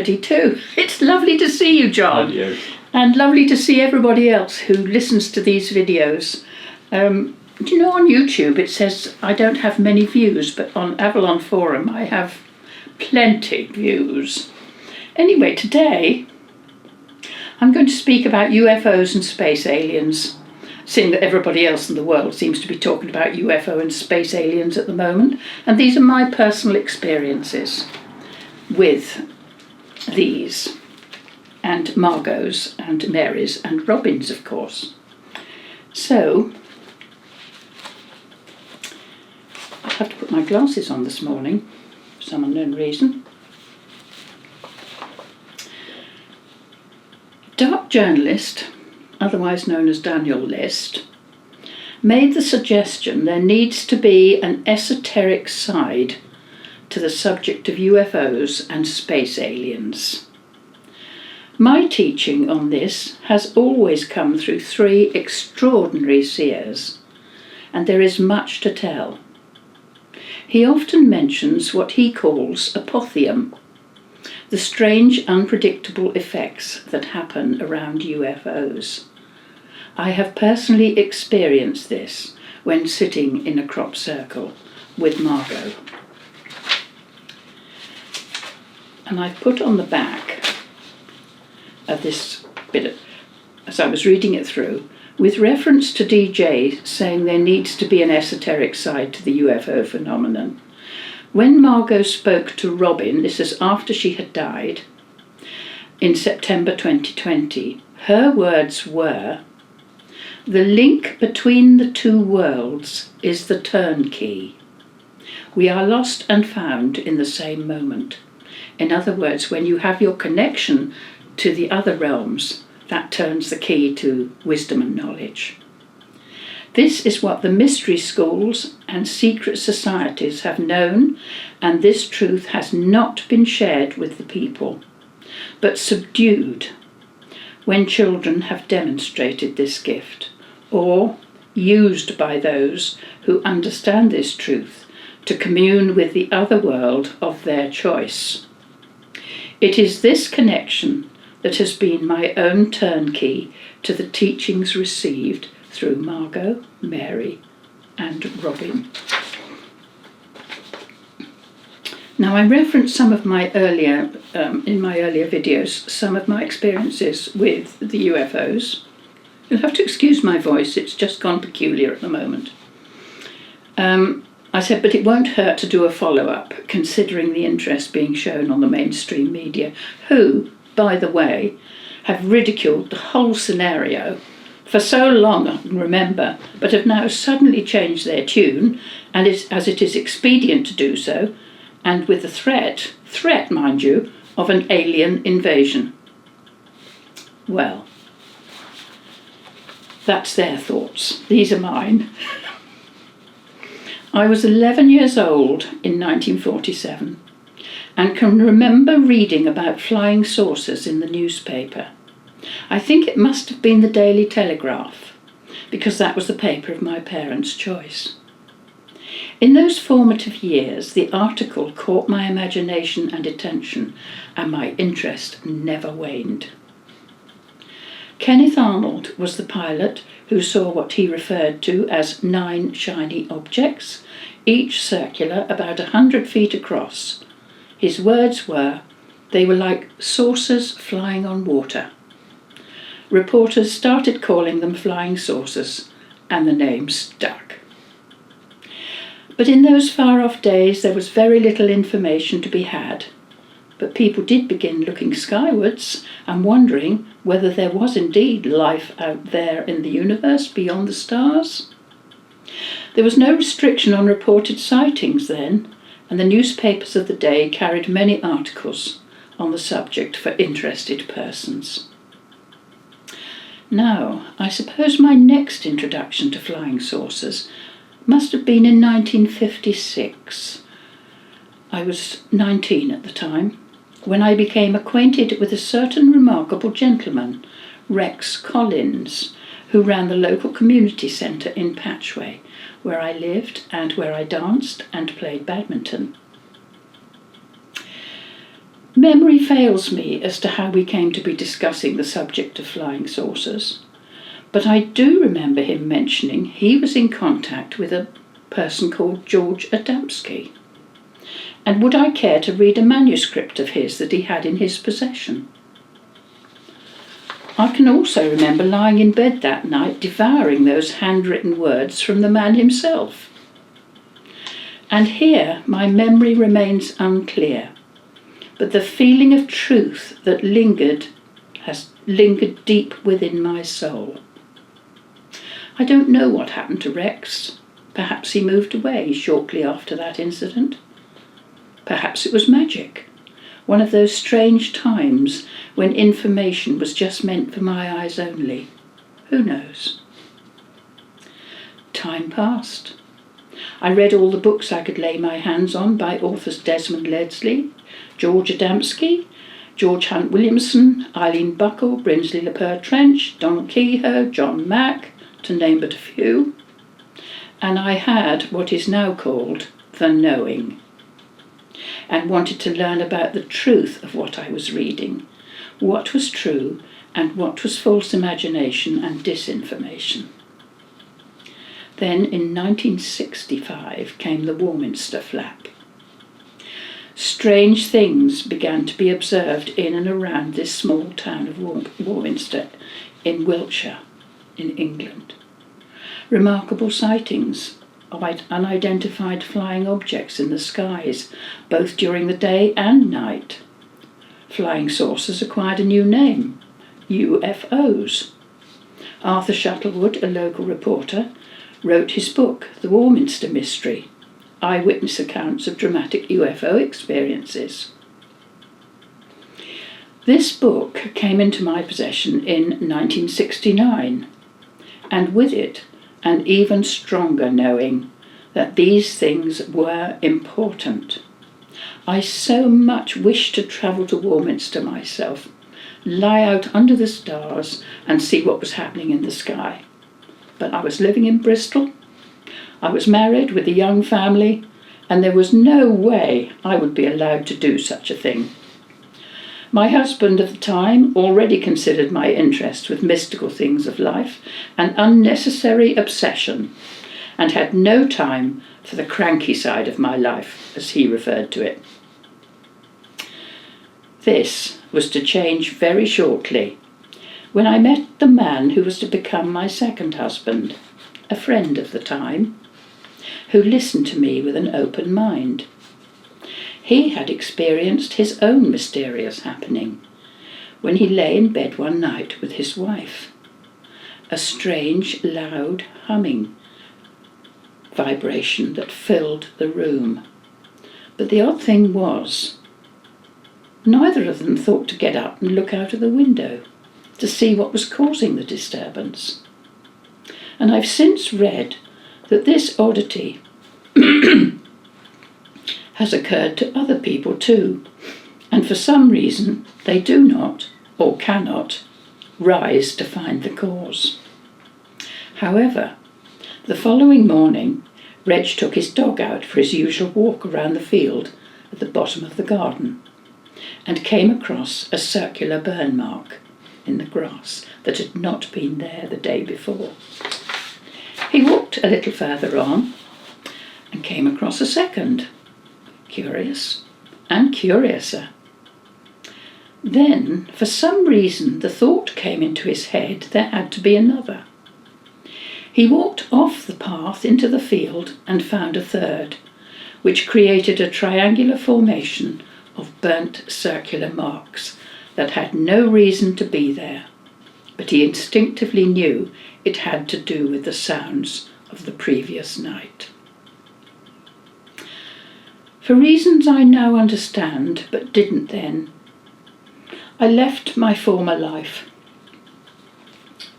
already too. It's lovely to see you, John. Adios. And lovely to see everybody else who listens to these videos. Do you know on YouTube it says I don't have many views, but on Avalon Forum I have plenty views. Anyway, today I'm going to speak about UFOs and space aliens, seeing that everybody else in the world seems to be talking about UFO and space aliens at the moment. And these are my personal experiences with these, and Margot's and Mary's and Robin's, of course. So, I have to put my glasses on this morning for some unknown reason. Dark journalist, otherwise known as Daniel List, made the suggestion there needs to be an esoteric side to the subject of UFOs and space aliens. My teaching on this has always come through three extraordinary seers, and there is much to tell. He often mentions what he calls apotheum, the strange, unpredictable effects that happen around UFOs. I have personally experienced this when sitting in a crop circle with Margot. And I've put on the back of this bit, as I was reading it through, with reference to DJ saying there needs to be an esoteric side to the UFO phenomenon. When Margot spoke to Robin, this is after she had died, in September 2020, her words were, "The link between the two worlds is the turnkey. We are lost and found in the same moment." In other words, when you have your connection to the other realms, that turns the key to wisdom and knowledge. This is what the mystery schools and secret societies have known, and this truth has not been shared with the people, but subdued when children have demonstrated this gift, or used by those who understand this truth to commune with the other world of their choice. It is this connection that has been my own turnkey to the teachings received through Margot, Mary, and Robin. Now, I referenced some of my earlier, in my earlier videos, some of my experiences with the UFOs. You'll have to excuse my voice, it's just gone peculiar at the moment. I said, but it won't hurt to do a follow-up, considering the interest being shown on the mainstream media, who, by the way, have ridiculed the whole scenario for so long, I can remember, but have now suddenly changed their tune, and as it is expedient to do so, and with the threat, mind you, of an alien invasion. Well, that's their thoughts. These are mine. I was 11 years old in 1947 and can remember reading about flying saucers in the newspaper. I think it must have been the Daily Telegraph, because that was the paper of my parents' choice. In those formative years, the article caught my imagination and attention, and my interest never waned. Kenneth Arnold was the pilot who saw what he referred to as 9 shiny objects, each circular about 100 feet across. His words were, they were like saucers flying on water. Reporters started calling them flying saucers, and the name stuck. But in those far-off days there was very little information to be had. But people did begin looking skywards and wondering whether there was indeed life out there in the universe beyond the stars. There was no restriction on reported sightings then, and the newspapers of the day carried many articles on the subject for interested persons. Now, I suppose my next introduction to flying saucers must have been in 1956. I was 19 at the time, when I became acquainted with a certain remarkable gentleman, Rex Collins, who ran the local community centre in Patchway, where I lived and where I danced and played badminton. Memory fails me as to how we came to be discussing the subject of flying saucers, but I do remember him mentioning he was in contact with a person called George Adamski. And would I care to read a manuscript of his that he had in his possession? I can also remember lying in bed that night devouring those handwritten words from the man himself. And here my memory remains unclear, but the feeling of truth that has lingered deep within my soul. I don't know what happened to Rex. Perhaps he moved away shortly after that incident. Perhaps it was magic, one of those strange times when information was just meant for my eyes only. Who knows? Time passed. I read all the books I could lay my hands on by authors Desmond Ledsley, George Adamski, George Hunt Williamson, Eileen Buckle, Brinsley Le Peur Trench, Donald Kehoe, John Mack, to name but a few. And I had what is now called the knowing, and wanted to learn about the truth of what I was reading, what was true and what was false imagination and disinformation. Then in 1965 came the Warminster flap. Strange things began to be observed in and around this small town of Warminster in Wiltshire, in England. Remarkable sightings of unidentified flying objects in the skies, both during the day and night. Flying saucers acquired a new name, UFOs. Arthur Shuttlewood, a local reporter, wrote his book, The Warminster Mystery, Eyewitness Accounts of Dramatic UFO Experiences. This book came into my possession in 1969, and with it an even stronger knowing that these things were important. I so much wished to travel to Warminster myself, lie out under the stars and see what was happening in the sky. But I was living in Bristol, I was married with a young family, and there was no way I would be allowed to do such a thing. My husband at the time already considered my interest with mystical things of life an unnecessary obsession, and had no time for the cranky side of my life, as he referred to it. This was to change very shortly, when I met the man who was to become my second husband, a friend of the time, who listened to me with an open mind. He had experienced his own mysterious happening when he lay in bed one night with his wife. A strange, loud humming vibration that filled the room. But the odd thing was, neither of them thought to get up and look out of the window to see what was causing the disturbance. And I've since read that this oddity has occurred to other people too, and for some reason they do not, or cannot, rise to find the cause. However, the following morning, Reg took his dog out for his usual walk around the field at the bottom of the garden, and came across a circular burn mark in the grass that had not been there the day before. He walked a little further on and came across a second. Curious and curiouser. Then, for some reason, the thought came into his head there had to be another. He walked off the path into the field and found a third, which created a triangular formation of burnt circular marks that had no reason to be there, but he instinctively knew it had to do with the sounds of the previous night. For reasons I now understand, but didn't then, I left my former life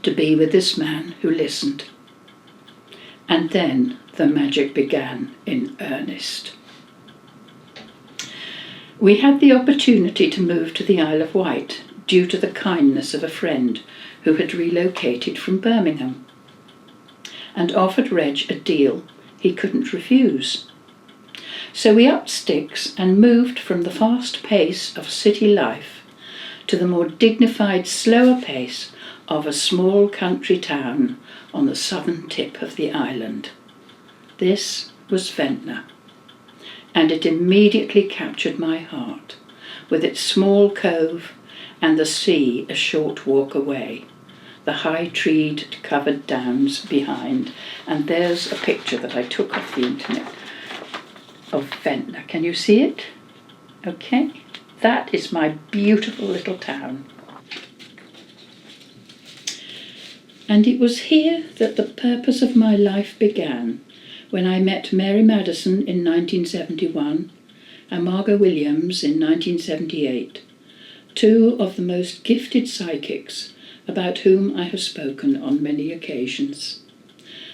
to be with this man who listened. And then the magic began in earnest. We had the opportunity to move to the Isle of Wight due to the kindness of a friend who had relocated from Birmingham and offered Reg a deal he couldn't refuse. So we upped sticks and moved from the fast pace of city life to the more dignified, slower pace of a small country town on the southern tip of the island. This was Ventnor, and it immediately captured my heart, with its small cove and the sea a short walk away, the high-treed covered downs behind. And there's a picture that I took off the internet of Ventnor. Can you see it? Okay. That is my beautiful little town. And it was here that the purpose of my life began, when I met Mary Madison in 1971 and Margot Williams in 1978, two of the most gifted psychics about whom I have spoken on many occasions.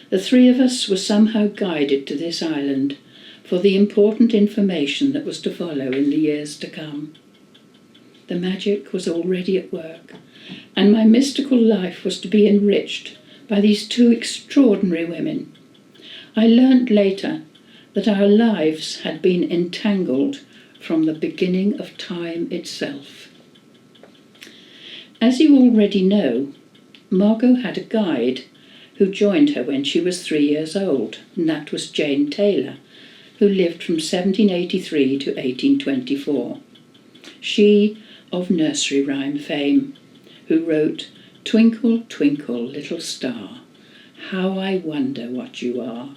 The three of us were somehow guided to this island for the important information that was to follow in the years to come. The magic was already at work, and my mystical life was to be enriched by these two extraordinary women. I learnt later that our lives had been entangled from the beginning of time itself. As you already know, Margot had a guide who joined her when she was 3 years old, and that was Jane Taylor, who lived from 1783 to 1824. She of nursery rhyme fame, who wrote, "Twinkle, twinkle, little star, how I wonder what you are."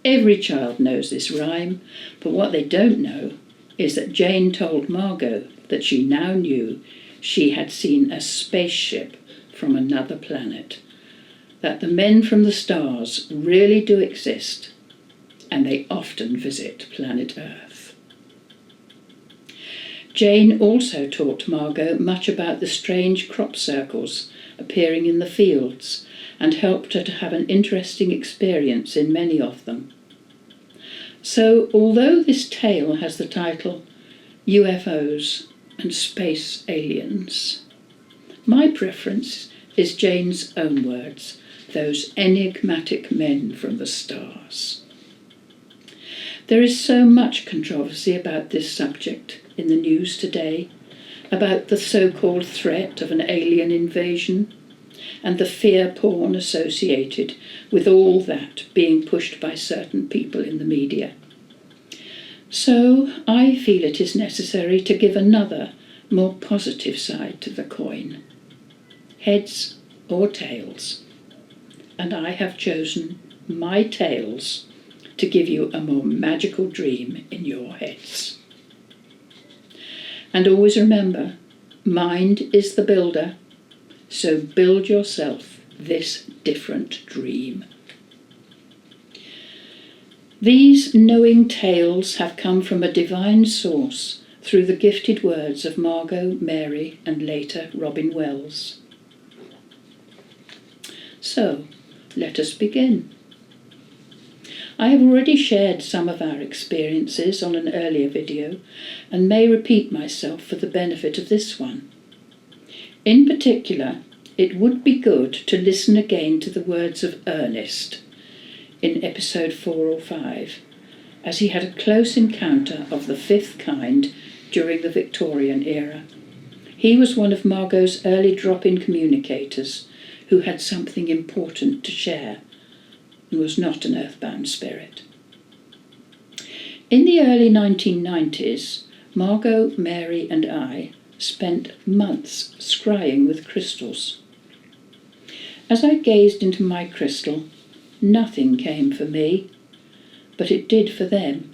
Every child knows this rhyme, but what they don't know is that Jane told Margot that she now knew she had seen a spaceship from another planet, that the men from the stars really do exist, and they often visit planet Earth. Jane also taught Margot much about the strange crop circles appearing in the fields, and helped her to have an interesting experience in many of them. So, although this tale has the title UFOs and Space Aliens, my preference is Jane's own words, those enigmatic men from the stars. There is so much controversy about this subject in the news today, about the so-called threat of an alien invasion, and the fear porn associated with all that being pushed by certain people in the media. So I feel it is necessary to give another, more positive side to the coin. Heads or tails. And I have chosen my tails to give you a more magical dream in your heads. And always remember, mind is the builder, so build yourself this different dream. These knowing tales have come from a divine source through the gifted words of Margot, Mary, and later Robin Wells. So, let us begin. I have already shared some of our experiences on an earlier video and may repeat myself for the benefit of this one. In particular, it would be good to listen again to the words of Ernest in episode 4 or 5, as he had a close encounter of the fifth kind during the Victorian era. He was one of Margot's early drop-in communicators who had something important to share and was not an earthbound spirit. In the early 1990s, Margot, Mary and I spent months scrying with crystals. As I gazed into my crystal, nothing came for me, but it did for them.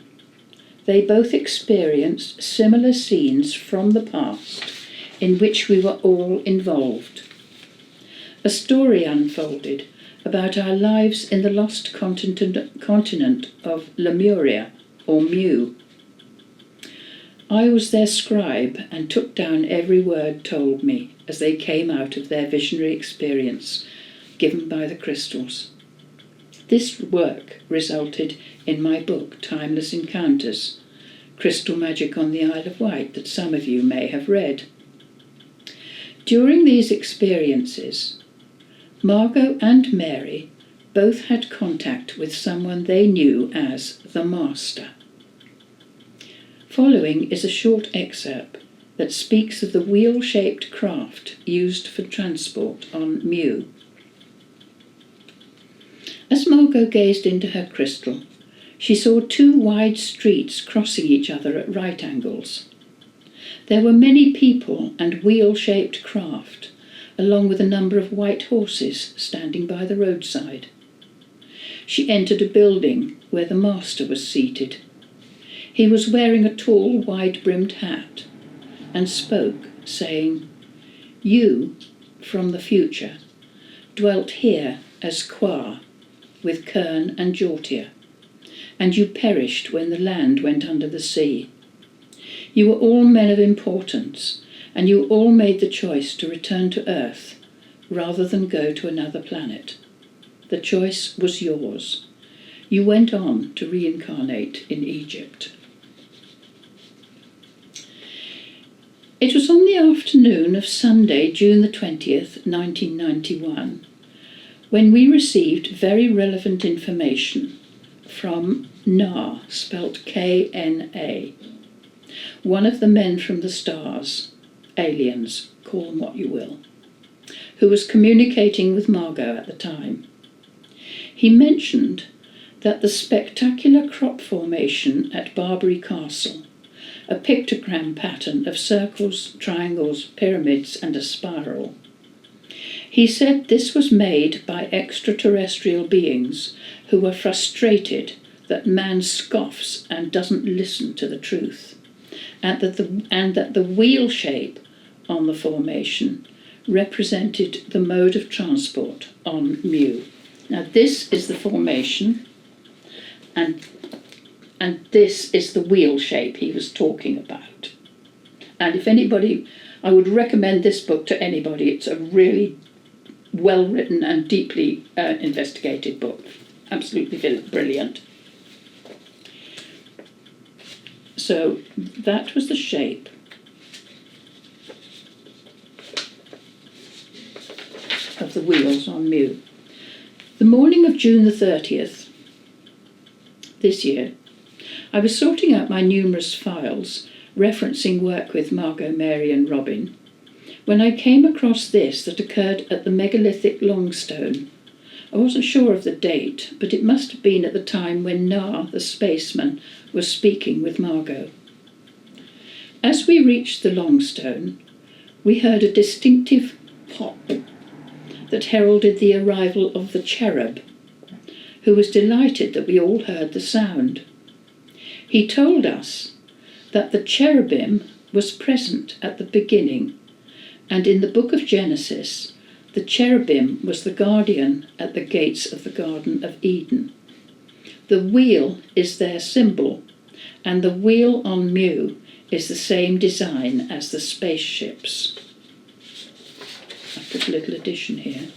They both experienced similar scenes from the past in which we were all involved. A story unfolded about our lives in the lost continent of Lemuria, or Mu. I was their scribe and took down every word told me as they came out of their visionary experience given by the crystals. This work resulted in my book, Timeless Encounters, Crystal Magic on the Isle of Wight, that some of you may have read. During these experiences, Margot and Mary both had contact with someone they knew as the Master. Following is a short excerpt that speaks of the wheel-shaped craft used for transport on Mu. As Margot gazed into her crystal, she saw two wide streets crossing each other at right angles. There were many people and wheel-shaped craft, along with a number of white horses standing by the roadside. She entered a building where the master was seated. He was wearing a tall, wide-brimmed hat and spoke, saying, "You, from the future, dwelt here as Qua, with Kern and Jortia, and you perished when the land went under the sea. You were all men of importance, and you all made the choice to return to Earth rather than go to another planet. The choice was yours. You went on to reincarnate in Egypt." It was on the afternoon of Sunday, June the 20th, 1991, when we received very relevant information from Na, spelt K-N-A, one of the men from the stars, aliens, call them what you will, who was communicating with Margot at the time. He mentioned that the spectacular crop formation at Barbary Castle, a pictogram pattern of circles, triangles, pyramids and a spiral. He said this was made by extraterrestrial beings who were frustrated that man scoffs and doesn't listen to the truth, and that the wheel shape on the formation represented the mode of transport on Mu. Now this is the formation, and this is the wheel shape he was talking about. And if anybody, I would recommend this book to anybody. It's a really well-written and deeply investigated book. Absolutely brilliant. So that was the shape of the wheels on Mu. The morning of June the 30th, this year, I was sorting out my numerous files referencing work with Margot, Mary and Robin when I came across this that occurred at the megalithic Longstone. I wasn't sure of the date, but it must have been at the time when Na, the spaceman, was speaking with Margot. As we reached the Longstone, we heard a distinctive pop that heralded the arrival of the cherub, who was delighted that we all heard the sound. He told us that the cherubim was present at the beginning, and in the book of Genesis, the cherubim was the guardian at the gates of the Garden of Eden. The wheel is their symbol, and the wheel on Mu is the same design as the spaceships. I put a little addition here.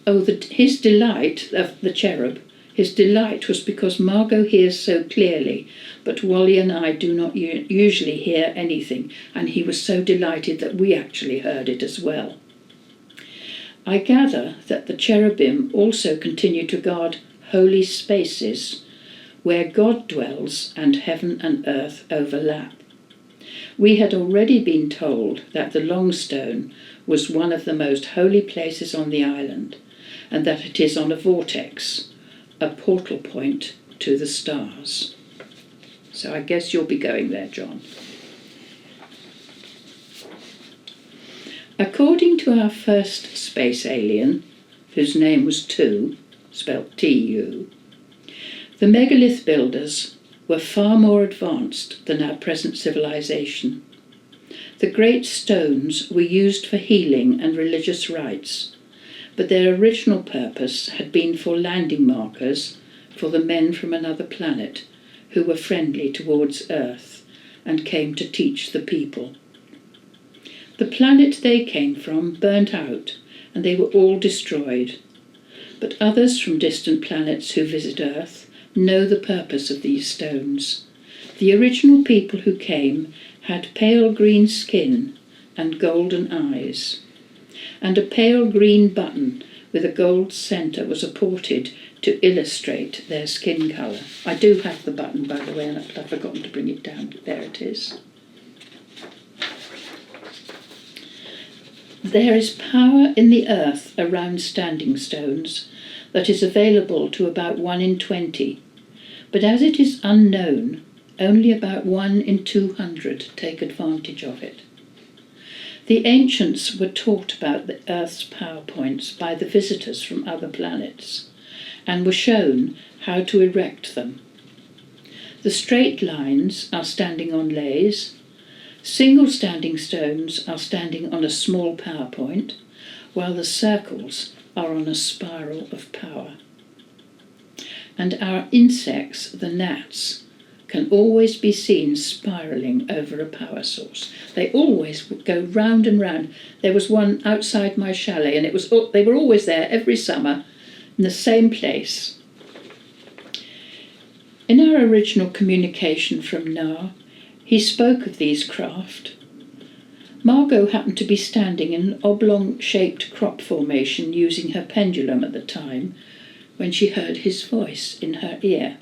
Oh, his delight of the cherub, his delight was because Margot hears so clearly, but Wally and I do not usually hear anything, and he was so delighted that we actually heard it as well. I gather that the cherubim also continue to guard holy spaces where God dwells and heaven and earth overlap. We had already been told that the Longstone was one of the most holy places on the island, and that it is on a vortex, a portal point to the stars. So I guess you'll be going there, John. According to our first space alien, whose name was Tu, spelt T-U, the megalith builders were far more advanced than our present civilization. The great stones were used for healing and religious rites, but their original purpose had been for landing markers for the men from another planet who were friendly towards Earth and came to teach the people. The planet they came from burnt out and they were all destroyed, but others from distant planets who visit Earth know the purpose of these stones. The original people who came had pale green skin and golden eyes, and a pale green button with a gold centre was apported to illustrate their skin colour. I do have the button, by the way, and I've forgotten to bring it down. There it is. There is power in the earth around standing stones that is available to about 1 in 20, but as it is unknown, only about 1 in 200 take advantage of it. The ancients were taught about the Earth's power points by the visitors from other planets, and were shown how to erect them. The straight lines are standing on lays, single standing stones are standing on a small power point, while the circles are on a spiral of power. And our insects, the gnats, can always be seen spiralling over a power source. They always go round and round. There was one outside my chalet, and they were always there every summer in the same place. In our original communication from Na, he spoke of these craft. Margot happened to be standing in an oblong-shaped crop formation using her pendulum at the time when she heard his voice in her ear.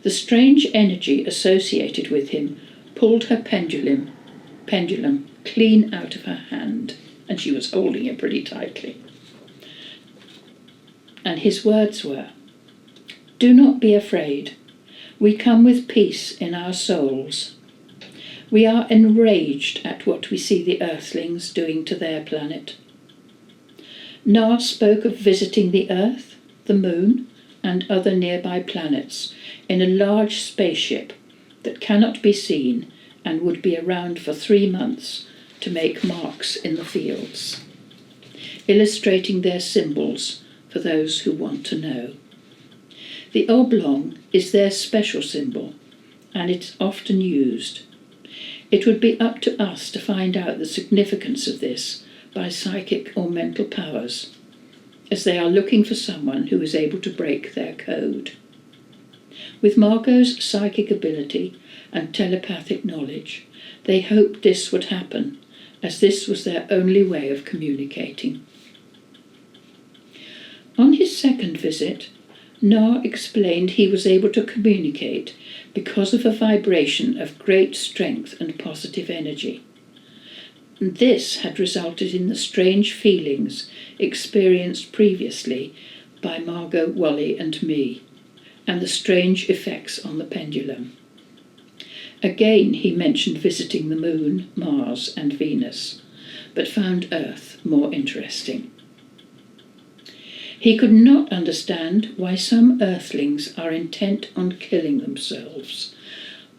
The strange energy associated with him pulled her pendulum clean out of her hand, and she was holding it pretty tightly. And his words were, "Do not be afraid. We come with peace in our souls. We are enraged at what we see the Earthlings doing to their planet." Na spoke of visiting the Earth, the Moon, and other nearby planets in a large spaceship that cannot be seen and would be around for 3 months to make marks in the fields, illustrating their symbols for those who want to know. The oblong is their special symbol, and it's often used. It would be up to us to find out the significance of this by psychic or mental powers, as they are looking for someone who is able to break their code. With Margot's psychic ability and telepathic knowledge, they hoped this would happen, as this was their only way of communicating. On his second visit, Na explained he was able to communicate because of a vibration of great strength and positive energy. And this had resulted in the strange feelings experienced previously by Margot, Wally and me, and the strange effects on the pendulum. Again he mentioned visiting the Moon, Mars and Venus, but found Earth more interesting. He could not understand why some Earthlings are intent on killing themselves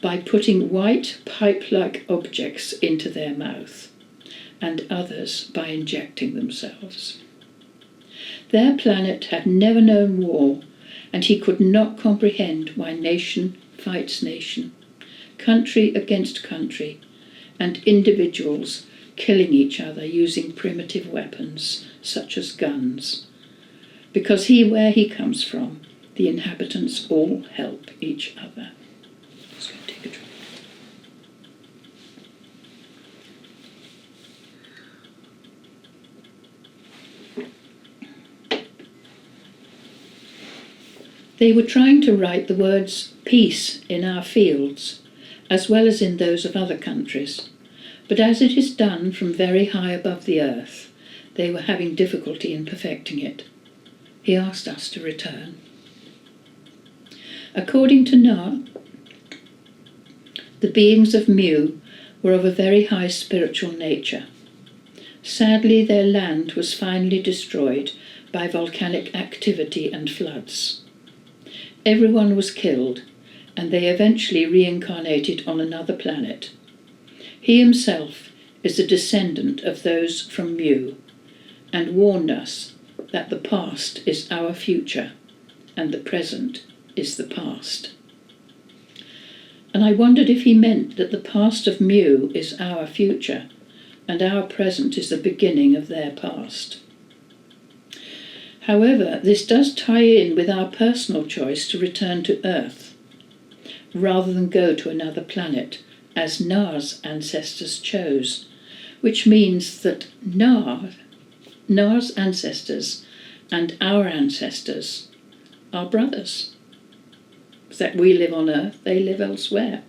by putting white pipe-like objects into their mouth, and others by injecting themselves. Their planet had never known war, and he could not comprehend why nation fights nation, country against country, and individuals killing each other using primitive weapons such as guns. Because where he comes from, the inhabitants all help each other. Let's go take a drink. They were trying to write the words peace in our fields, as well as in those of other countries, but as it is done from very high above the earth, they were having difficulty in perfecting it. He asked us to return. According to Na, the beings of Mu were of a very high spiritual nature. Sadly, their land was finally destroyed by volcanic activity and floods. Everyone was killed, and they eventually reincarnated on another planet. He himself is a descendant of those from Mu, and warned us that the past is our future, and the present is the past. And I wondered if he meant that the past of Mu is our future, and our present is the beginning of their past. However, this does tie in with our personal choice to return to Earth, rather than go to another planet, as Na's ancestors chose, which means that Na's ancestors and our ancestors our brothers. That we live on Earth, they live elsewhere.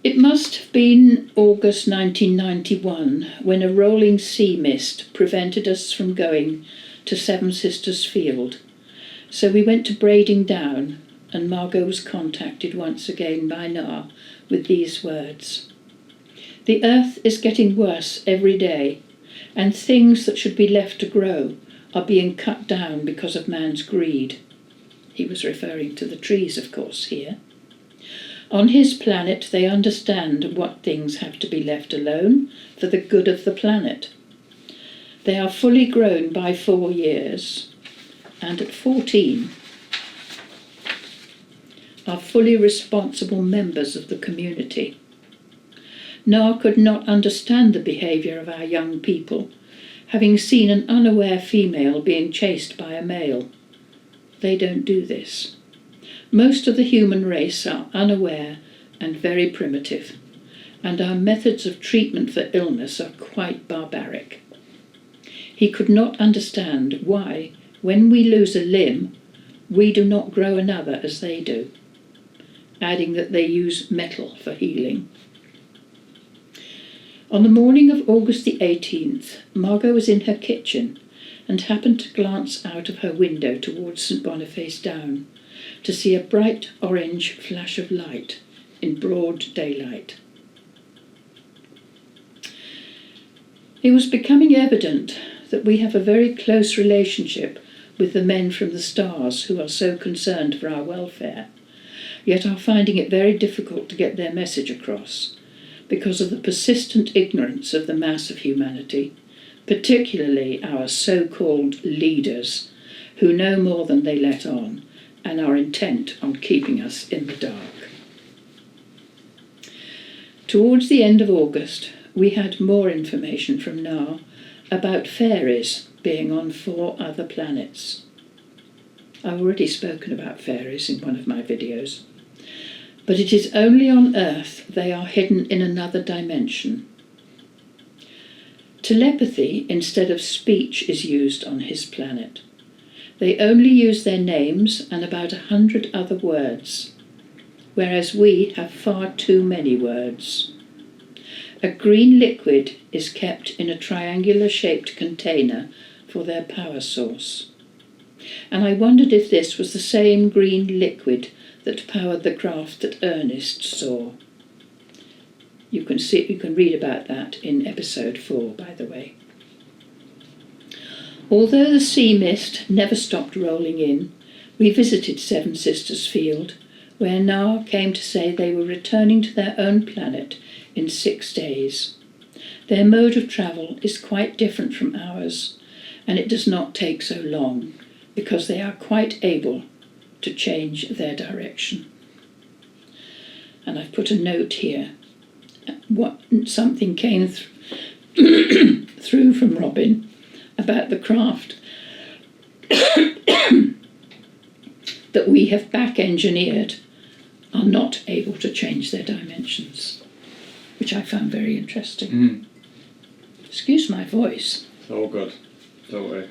It must have been August 1991 when a rolling sea mist prevented us from going to Seven Sisters Field. So we went to Brading Down, and Margot was contacted once again by NAR with these words. The earth is getting worse every day, and things that should be left to grow are being cut down because of man's greed. He was referring to the trees, of course, here. On his planet, they understand what things have to be left alone for the good of the planet. They are fully grown by 4 years, and at 14 are fully responsible members of the community. NAR could not understand the behaviour of our young people, having seen an unaware female being chased by a male. They don't do this. Most of the human race are unaware and very primitive, and our methods of treatment for illness are quite barbaric. He could not understand why, when we lose a limb, we do not grow another as they do, adding that they use metal for healing. On the morning of August the 18th, Margot was in her kitchen and happened to glance out of her window towards St Boniface Down to see a bright orange flash of light in broad daylight. It was becoming evident that we have a very close relationship with the men from the stars who are so concerned for our welfare, yet are finding it very difficult to get their message across because of the persistent ignorance of the mass of humanity, particularly our so-called leaders, who know more than they let on and are intent on keeping us in the dark. Towards the end of August, we had more information from NAR about fairies being on 4 other planets. I've already spoken about fairies in one of my videos, but it is only on Earth they are hidden in another dimension. Telepathy instead of speech is used on his planet. They only use their names and about 100 other words, whereas we have far too many words. A green liquid is kept in a triangular-shaped container for their power source. And I wondered if this was the same green liquid that powered the craft that Ernest saw. You can read about that in episode 4, by the way. Although the sea mist never stopped rolling in, we visited Seven Sisters Field, where NAR came to say they were returning to their own planet in 6 days. Their mode of travel is quite different from ours, and it does not take so long, because they are quite able to change their direction. And I've put a note here. Something came through from Robin about the craft that we have back-engineered are not able to change their dimensions, which I found very interesting. Excuse my voice. Oh good, don't worry.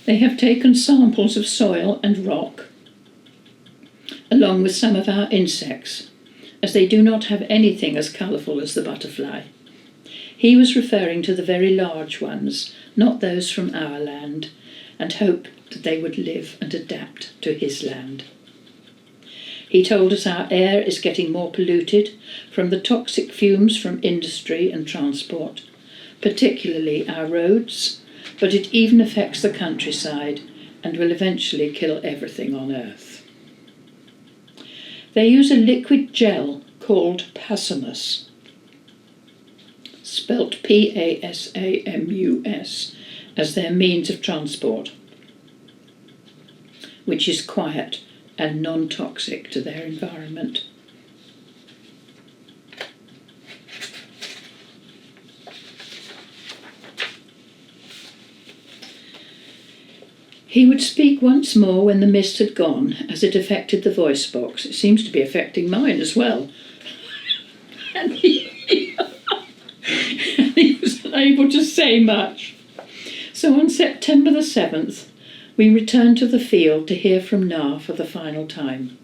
They have taken samples of soil and rock, along with some of our insects, as they do not have anything as colourful as the butterfly. He was referring to the very large ones, not those from our land, and hoped that they would live and adapt to his land. He told us our air is getting more polluted from the toxic fumes from industry and transport, particularly our roads, but it even affects the countryside and will eventually kill everything on Earth. They use a liquid gel called Passamus, spelt P-A-S-A-M-U-S, as their means of transport, which is quiet and non-toxic to their environment. He would speak once more when the mist had gone, as it affected the voice box. It seems to be affecting mine as well. And he was able to say much. So on September the 7th, we returned to the field to hear from Na for the final time.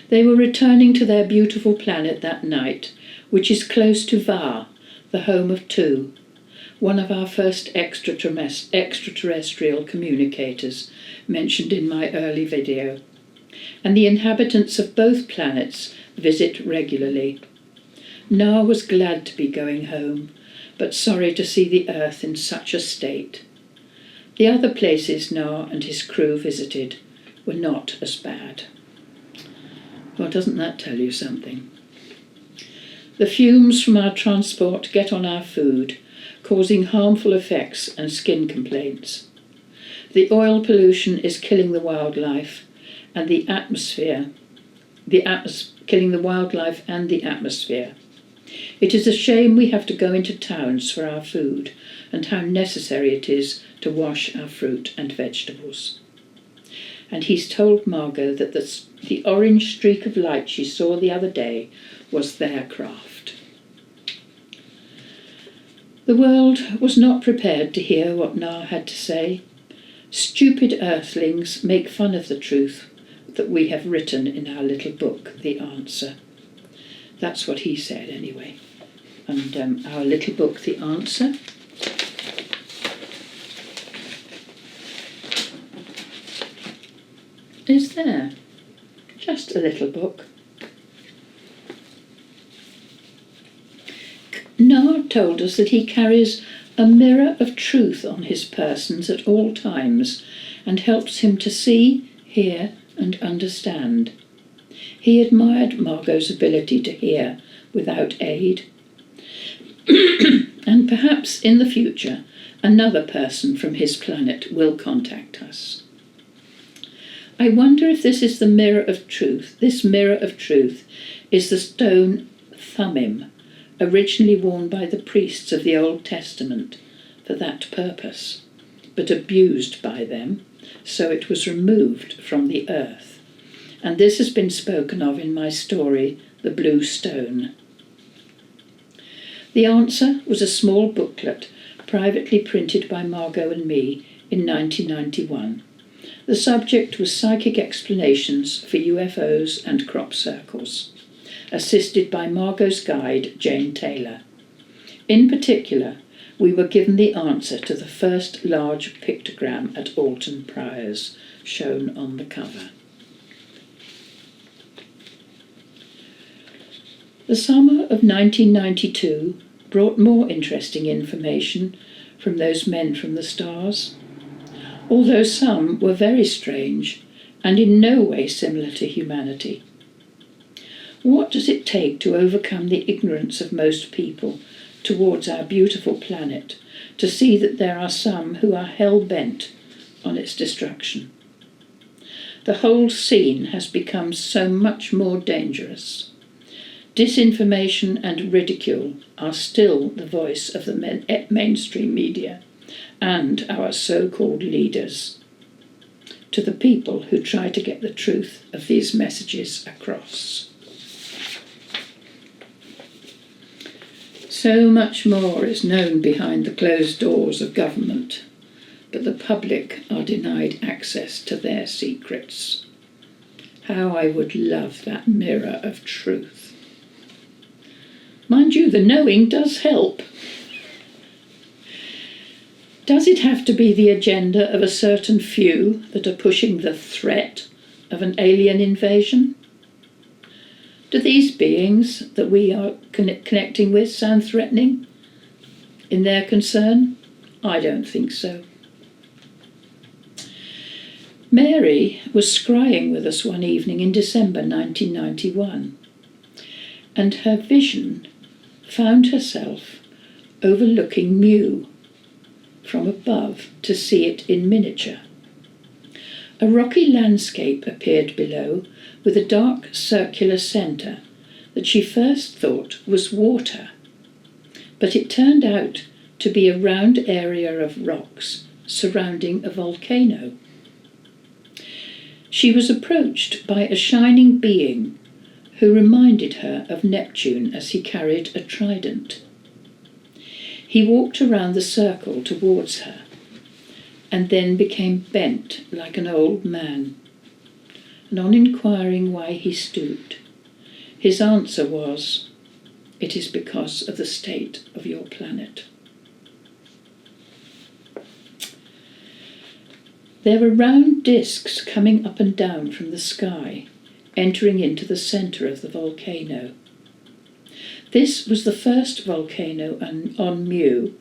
They were returning to their beautiful planet that night, which is close to Va, the home of Tu, one of our first extraterrestrial communicators mentioned in my early video, and the inhabitants of both planets visit regularly. Na was glad to be going home, but sorry to see the Earth in such a state. The other places Na and his crew visited were not as bad. Well, doesn't that tell you something? The fumes from our transport get on our food, causing harmful effects and skin complaints. The oil pollution is killing the wildlife and the atmosphere, killing the wildlife and the atmosphere. It is a shame we have to go into towns for our food, and how necessary it is to wash our fruit and vegetables. And he's told Margot that the orange streak of light she saw the other day was their craft. The world was not prepared to hear what Na had to say. Stupid earthlings make fun of the truth that we have written in our little book, The Answer. That's what he said anyway. And our little book, The Answer, is there. Just a little book. Na told us that he carries a mirror of truth on his persons at all times and helps him to see, hear and understand. He admired Margot's ability to hear without aid. And perhaps in the future another person from his planet will contact us. I wonder if this is the mirror of truth. This mirror of truth is the stone thummim, originally worn by the priests of the Old Testament for that purpose, but abused by them, so it was removed from the earth. And this has been spoken of in my story, The Blue Stone. The Answer was a small booklet privately printed by Margot and me in 1991. The subject was psychic explanations for UFOs and crop circles, assisted by Margot's guide, Jane Taylor. In particular, we were given the answer to the first large pictogram at Alton Priors, shown on the cover. The summer of 1992 brought more interesting information from those men from the stars, although some were very strange and in no way similar to humanity. What does it take to overcome the ignorance of most people towards our beautiful planet to see that there are some who are hell-bent on its destruction? The whole scene has become so much more dangerous. Disinformation and ridicule are still the voice of the mainstream media and our so-called leaders to the people who try to get the truth of these messages across. So much more is known behind the closed doors of government, but the public are denied access to their secrets. How I would love that mirror of truth. Mind you, the knowing does help. Does it have to be the agenda of a certain few that are pushing the threat of an alien invasion? Do these beings that we are connecting with sound threatening in their concern? I don't think so. Mary was scrying with us one evening in December 1991, and her vision found herself overlooking Mu from above to see it in miniature. A rocky landscape appeared below with a dark circular centre that she first thought was water, but it turned out to be a round area of rocks surrounding a volcano. She was approached by a shining being who reminded her of Neptune as he carried a trident. He walked around the circle towards her, and then became bent like an old man. And on inquiring why he stooped, his answer was, "It is because of the state of your planet." There were round discs coming up and down from the sky, entering into the centre of the volcano. This was the first volcano on Mu,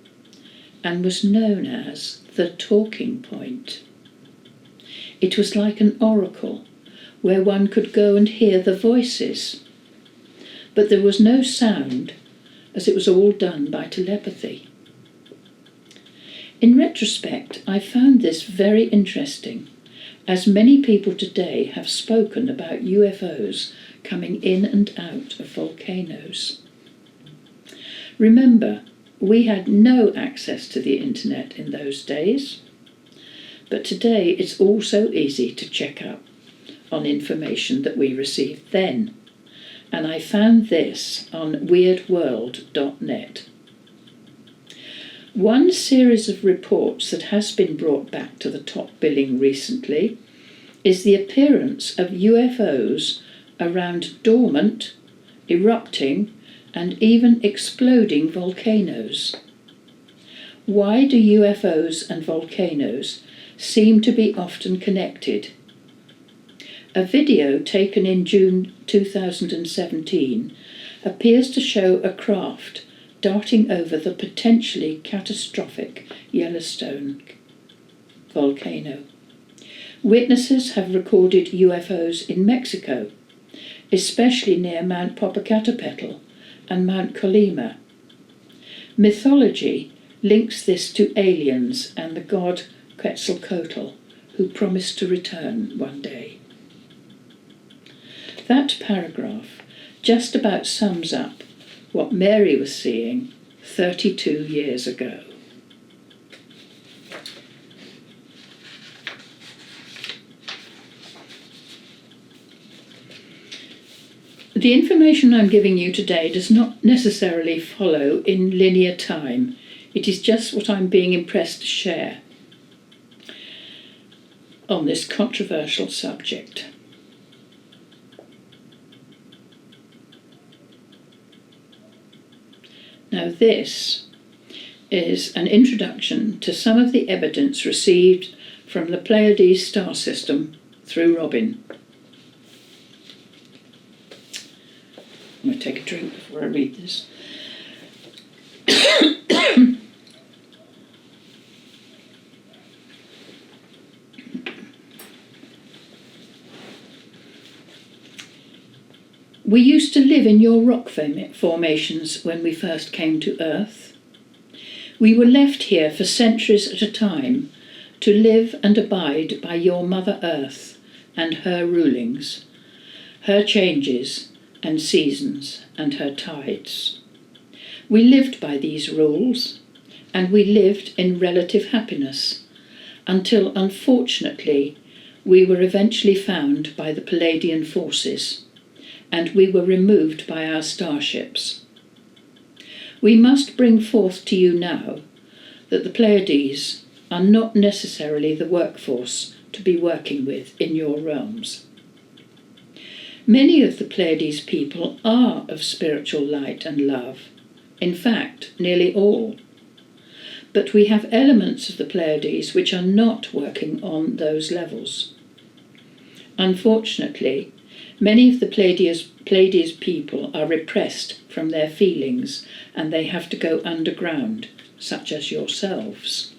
and was known as the talking point. It was like an oracle, where one could go and hear the voices, but there was no sound, as it was all done by telepathy. In retrospect, I found this very interesting, as many people today have spoken about UFOs coming in and out of volcanoes. Remember, we had no access to the internet in those days, but today it's all so easy to check up on information that we received then, and I found this on weirdworld.net. One series of reports that has been brought back to the top billing recently is the appearance of UFOs around dormant, erupting, and even exploding volcanoes. Why do UFOs and volcanoes seem to be often connected? A video taken in June 2017 appears to show a craft darting over the potentially catastrophic Yellowstone volcano. Witnesses have recorded UFOs in Mexico, especially near Mount Popocatépetl and Mount Colima. Mythology links this to aliens and the god Quetzalcoatl, who promised to return one day. That paragraph just about sums up what Mary was seeing 32 years ago. The information I'm giving you today does not necessarily follow in linear time. It is just what I'm being impressed to share on this controversial subject. Now this is an introduction to some of the evidence received from the Pleiades star system through Robin. I'm going to take a drink before I read this. We used to live in your rock formations when we first came to Earth. We were left here for centuries at a time to live and abide by your Mother Earth and her rulings, her changes and seasons and her tides. We lived by these rules, and we lived in relative happiness until, unfortunately, we were eventually found by the Palladian forces, and we were removed by our starships. We must bring forth to you now that the Pleiades are not necessarily the workforce to be working with in your realms. Many of the Pleiades people are of spiritual light and love, in fact, nearly all. But we have elements of the Pleiades which are not working on those levels. Unfortunately, many of the Pleiades people are repressed from their feelings, and they have to go underground, such as yourselves.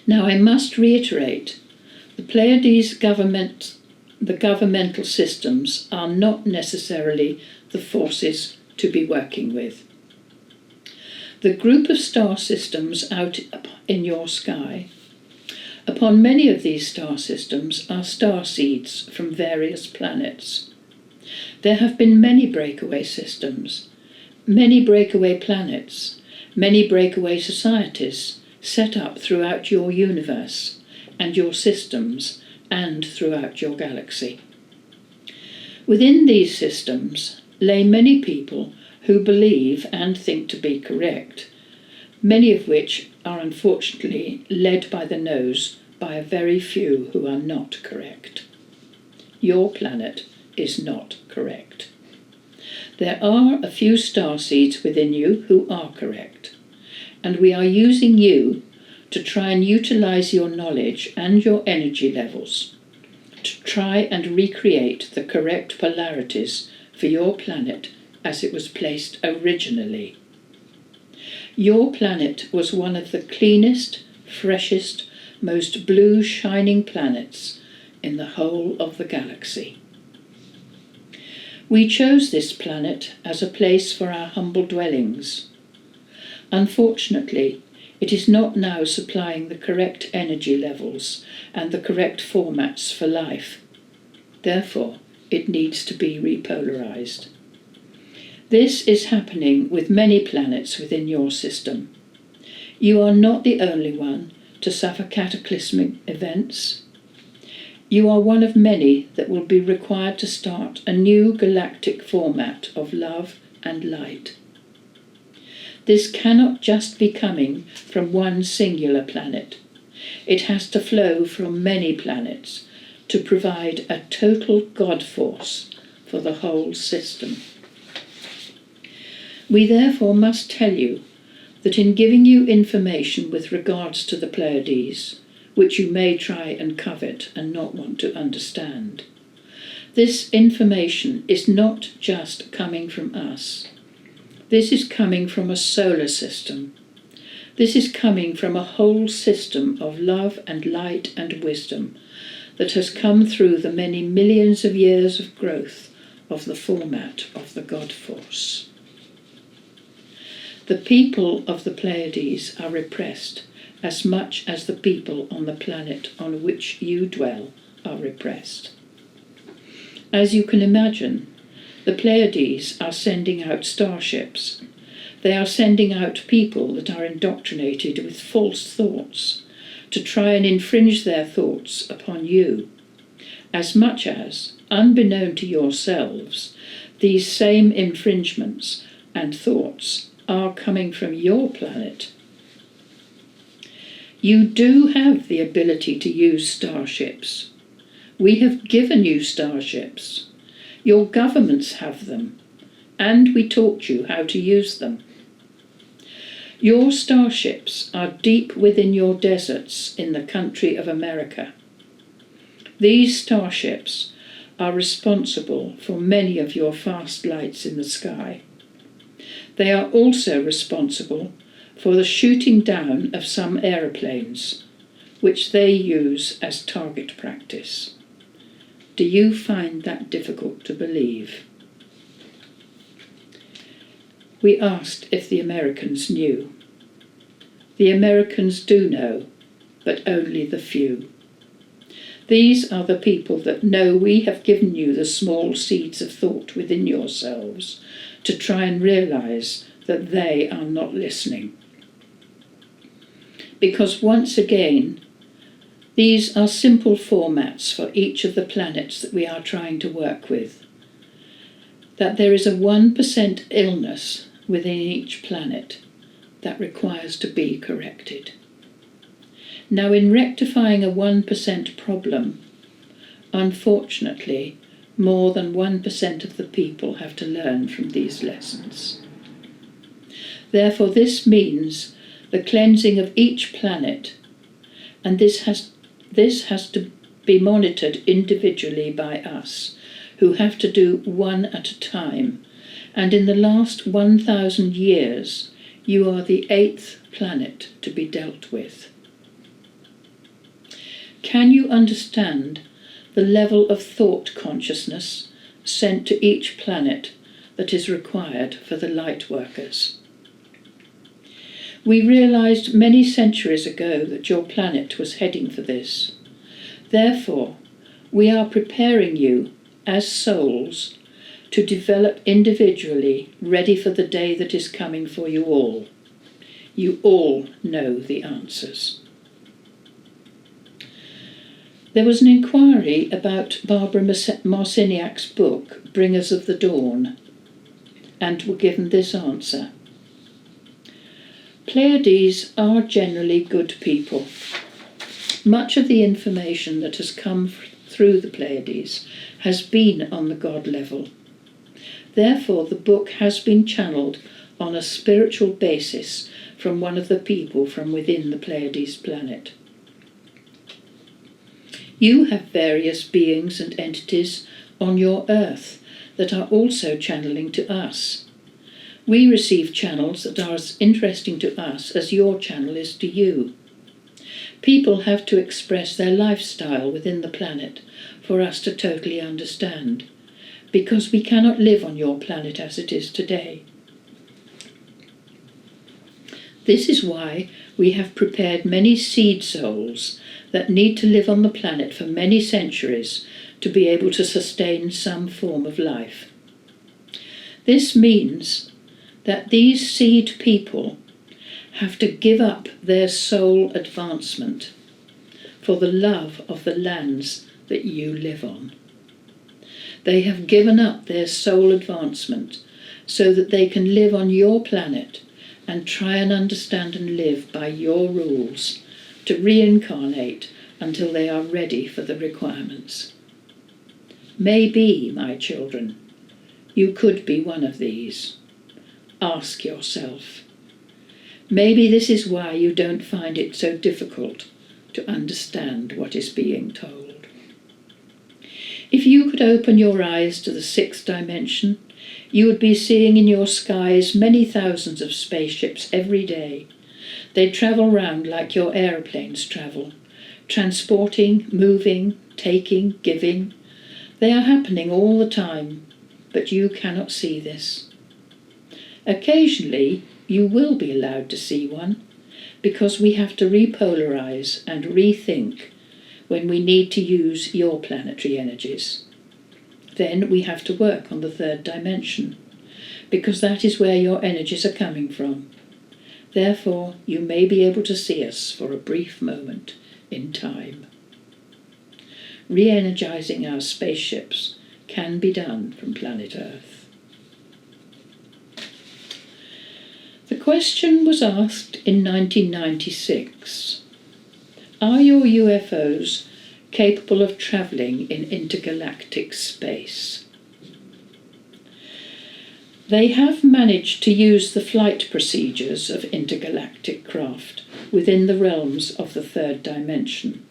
Now I must reiterate, the Pleiades the governmental systems are not necessarily the forces to be working with. The group of star systems out in your sky, upon many of these star systems are star seeds from various planets. There have been many breakaway systems, many breakaway planets, many breakaway societies set up throughout your universe and your systems and throughout your galaxy. Within these systems lay many people who believe and think to be correct many of which are unfortunately led by the nose by a very few who are not correct. Your planet is not correct. There are a few starseeds within you who are correct, and we are using you to try and utilise your knowledge and your energy levels to try and recreate the correct polarities for your planet as it was placed originally. Your planet was one of the cleanest, freshest, most blue shining planets in the whole of the galaxy. We chose this planet as a place for our humble dwellings. Unfortunately, it is not now supplying the correct energy levels and the correct formats for life. Therefore, it needs to be repolarized. This is happening with many planets within your system. You are not the only one to suffer cataclysmic events. You are one of many that will be required to start a new galactic format of love and light. This cannot just be coming from one singular planet. It has to flow from many planets to provide a total God force for the whole system. We therefore must tell you that in giving you information with regards to the Pleiades, which you may try and covet and not want to understand, this information is not just coming from us. This is coming from a solar system. This is coming from a whole system of love and light and wisdom that has come through the many millions of years of growth of the format of the God Force. The people of the Pleiades are repressed as much as the people on the planet on which you dwell are repressed. As you can imagine, the Pleiades are sending out starships. They are sending out people that are indoctrinated with false thoughts to try and infringe their thoughts upon you, as much as, unbeknown to yourselves, these same infringements and thoughts are coming from your planet. You do have the ability to use starships. We have given you starships. Your governments have them, and we taught you how to use them. Your starships are deep within your deserts in the country of America. These starships are responsible for many of your fast lights in the sky. They are also responsible for the shooting down of some aeroplanes, which they use as target practice. Do you find that difficult to believe? We asked if the Americans knew. The Americans do know, but only the few. These are the people that know we have given you the small seeds of thought within yourselves to try and realise that they are not listening. Because once again, these are simple formats for each of the planets that we are trying to work with. That there is a 1% illness within each planet that requires to be corrected. Now, in rectifying a 1% problem, unfortunately, more than 1% of the people have to learn from these lessons. Therefore, this means the cleansing of each planet, and this has to be monitored individually by us, who have to do one at a time. And in the last 1,000 years, you are the 8th planet to be dealt with. Can you understand the level of thought consciousness sent to each planet that is required for the light workers? We realised many centuries ago that your planet was heading for this. Therefore, we are preparing you as souls to develop individually, ready for the day that is coming for you all. You all know the answers. There was an inquiry about Barbara Marciniak's book, Bringers of the Dawn, and were given this answer. Pleiades are generally good people. Much of the information that has come through the Pleiades has been on the God level. Therefore, the book has been channeled on a spiritual basis from one of the people from within the Pleiades planet. You have various beings and entities on your Earth that are also channeling to us. We receive channels that are as interesting to us as your channel is to you. People have to express their lifestyle within the planet for us to totally understand, because we cannot live on your planet as it is today. This is why we have prepared many seed souls that need to live on the planet for many centuries to be able to sustain some form of life. This means that these seed people have to give up their soul advancement for the love of the lands that you live on. They have given up their soul advancement so that they can live on your planet and try and understand and live by your rules, to reincarnate until they are ready for the requirements. Maybe, my children, you could be one of these. Ask yourself. Maybe this is why you don't find it so difficult to understand what is being told. If you could open your eyes to the sixth dimension, you would be seeing in your skies many thousands of spaceships every day. They travel round like your aeroplanes travel, transporting, moving, taking, giving. They are happening all the time, but you cannot see this. Occasionally, you will be allowed to see one, because we have to repolarize and rethink when we need to use your planetary energies. Then we have to work on the third dimension, because that is where your energies are coming from. Therefore, you may be able to see us for a brief moment in time. Re-energizing our spaceships can be done from planet Earth. The question was asked in 1996. Are your UFOs capable of travelling in intergalactic space? They have managed to use the flight procedures of intergalactic craft within the realms of the third dimension.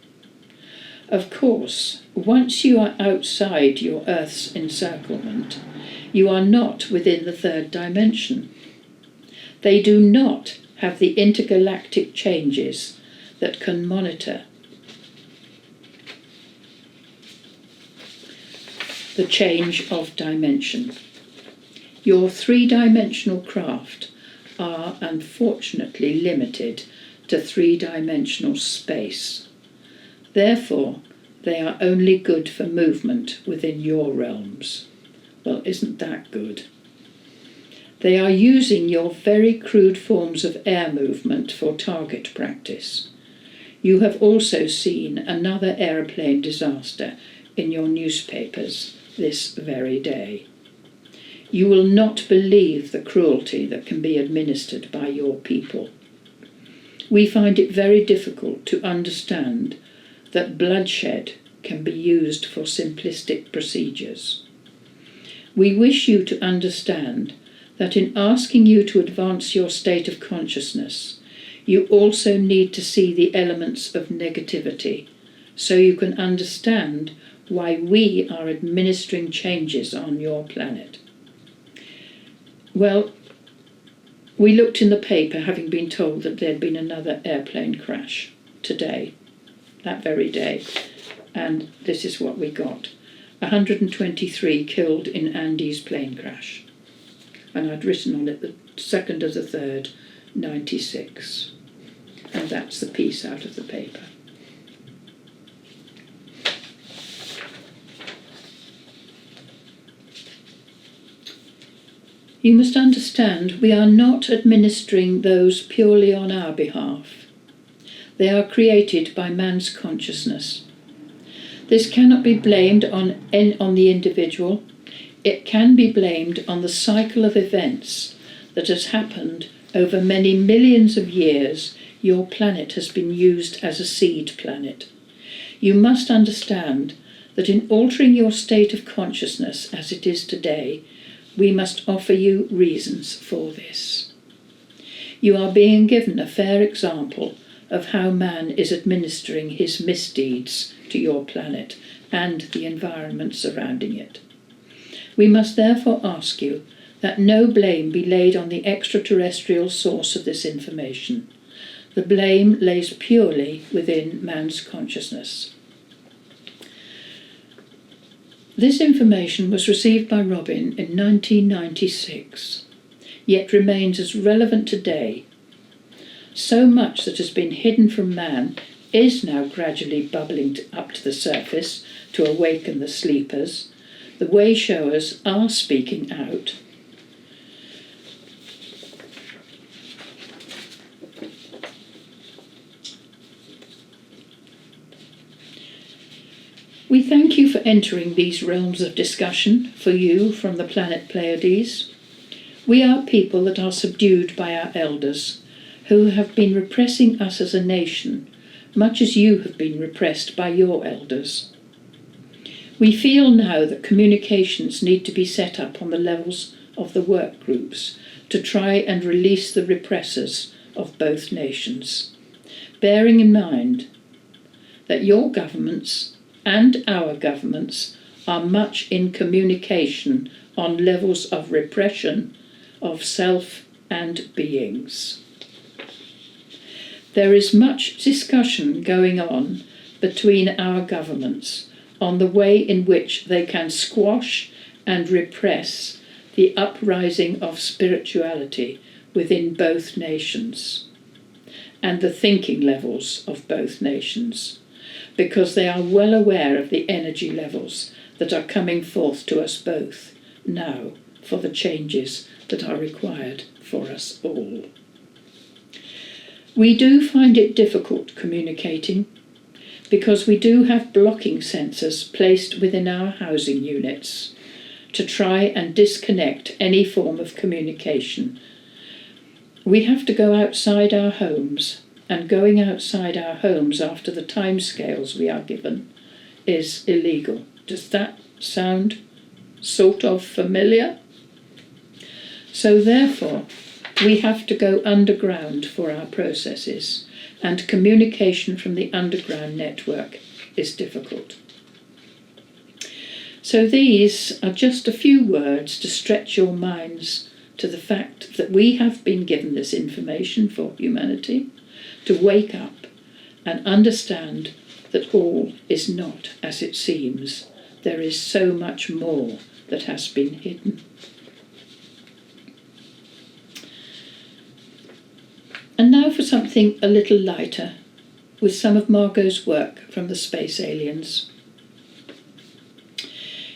Of course, once you are outside your Earth's encirclement, you are not within the third dimension. They do not have the intergalactic changes that can monitor the change of dimension. Your three-dimensional craft are unfortunately limited to three-dimensional space. Therefore, they are only good for movement within your realms. Well, isn't that good? They are using your very crude forms of air movement for target practice. You have also seen another aeroplane disaster in your newspapers this very day. You will not believe the cruelty that can be administered by your people. We find it very difficult to understand that bloodshed can be used for simplistic procedures. We wish you to understand that in asking you to advance your state of consciousness, you also need to see the elements of negativity, so you can understand why we are administering changes on your planet. Well, we looked in the paper, having been told that there'd been another airplane crash today, that very day, and this is what we got. 123 killed in Andy's plane crash. And I'd written on it the 2nd of the 3rd, 96. And that's the piece out of the paper. You must understand, we are not administering those purely on our behalf. They are created by man's consciousness. This cannot be blamed on the individual. It can be blamed on the cycle of events that has happened Over many millions of years, your planet has been used as a seed planet. You must understand that in altering your state of consciousness as it is today, we must offer you reasons for this. You are being given a fair example of how man is administering his misdeeds to your planet and the environment surrounding it. We must therefore ask you that no blame be laid on the extraterrestrial source of this information. The blame lays purely within man's consciousness. This information was received by Robin in 1996, yet remains as relevant today. So much that has been hidden from man is now gradually bubbling up to the surface to awaken the sleepers. The way showers are speaking out. We thank you for entering these realms of discussion for you from the planet Pleiades. We are people that are subdued by our elders, who have been repressing us as a nation, much as you have been repressed by your elders. We feel now that communications need to be set up on the levels of the work groups to try and release the repressors of both nations, bearing in mind that your governments and our governments are much in communication on levels of repression of self and beings. There is much discussion going on between our governments on the way in which they can squash and repress the uprising of spirituality within both nations and the thinking levels of both nations, because they are well aware of the energy levels that are coming forth to us both now for the changes that are required for us all. We do find it difficult communicating because we do have blocking sensors placed within our housing units to try and disconnect any form of communication. We have to go outside our homes, and going outside our homes after the timescales we are given is illegal. Does that sound sort of familiar? So therefore, we have to go underground for our processes, and communication from the underground network is difficult. So these are just a few words to stretch your minds to the fact that we have been given this information for humanity to wake up and understand that all is not as it seems. There is so much more that has been hidden. And now for something a little lighter, with some of Margot's work from the space aliens.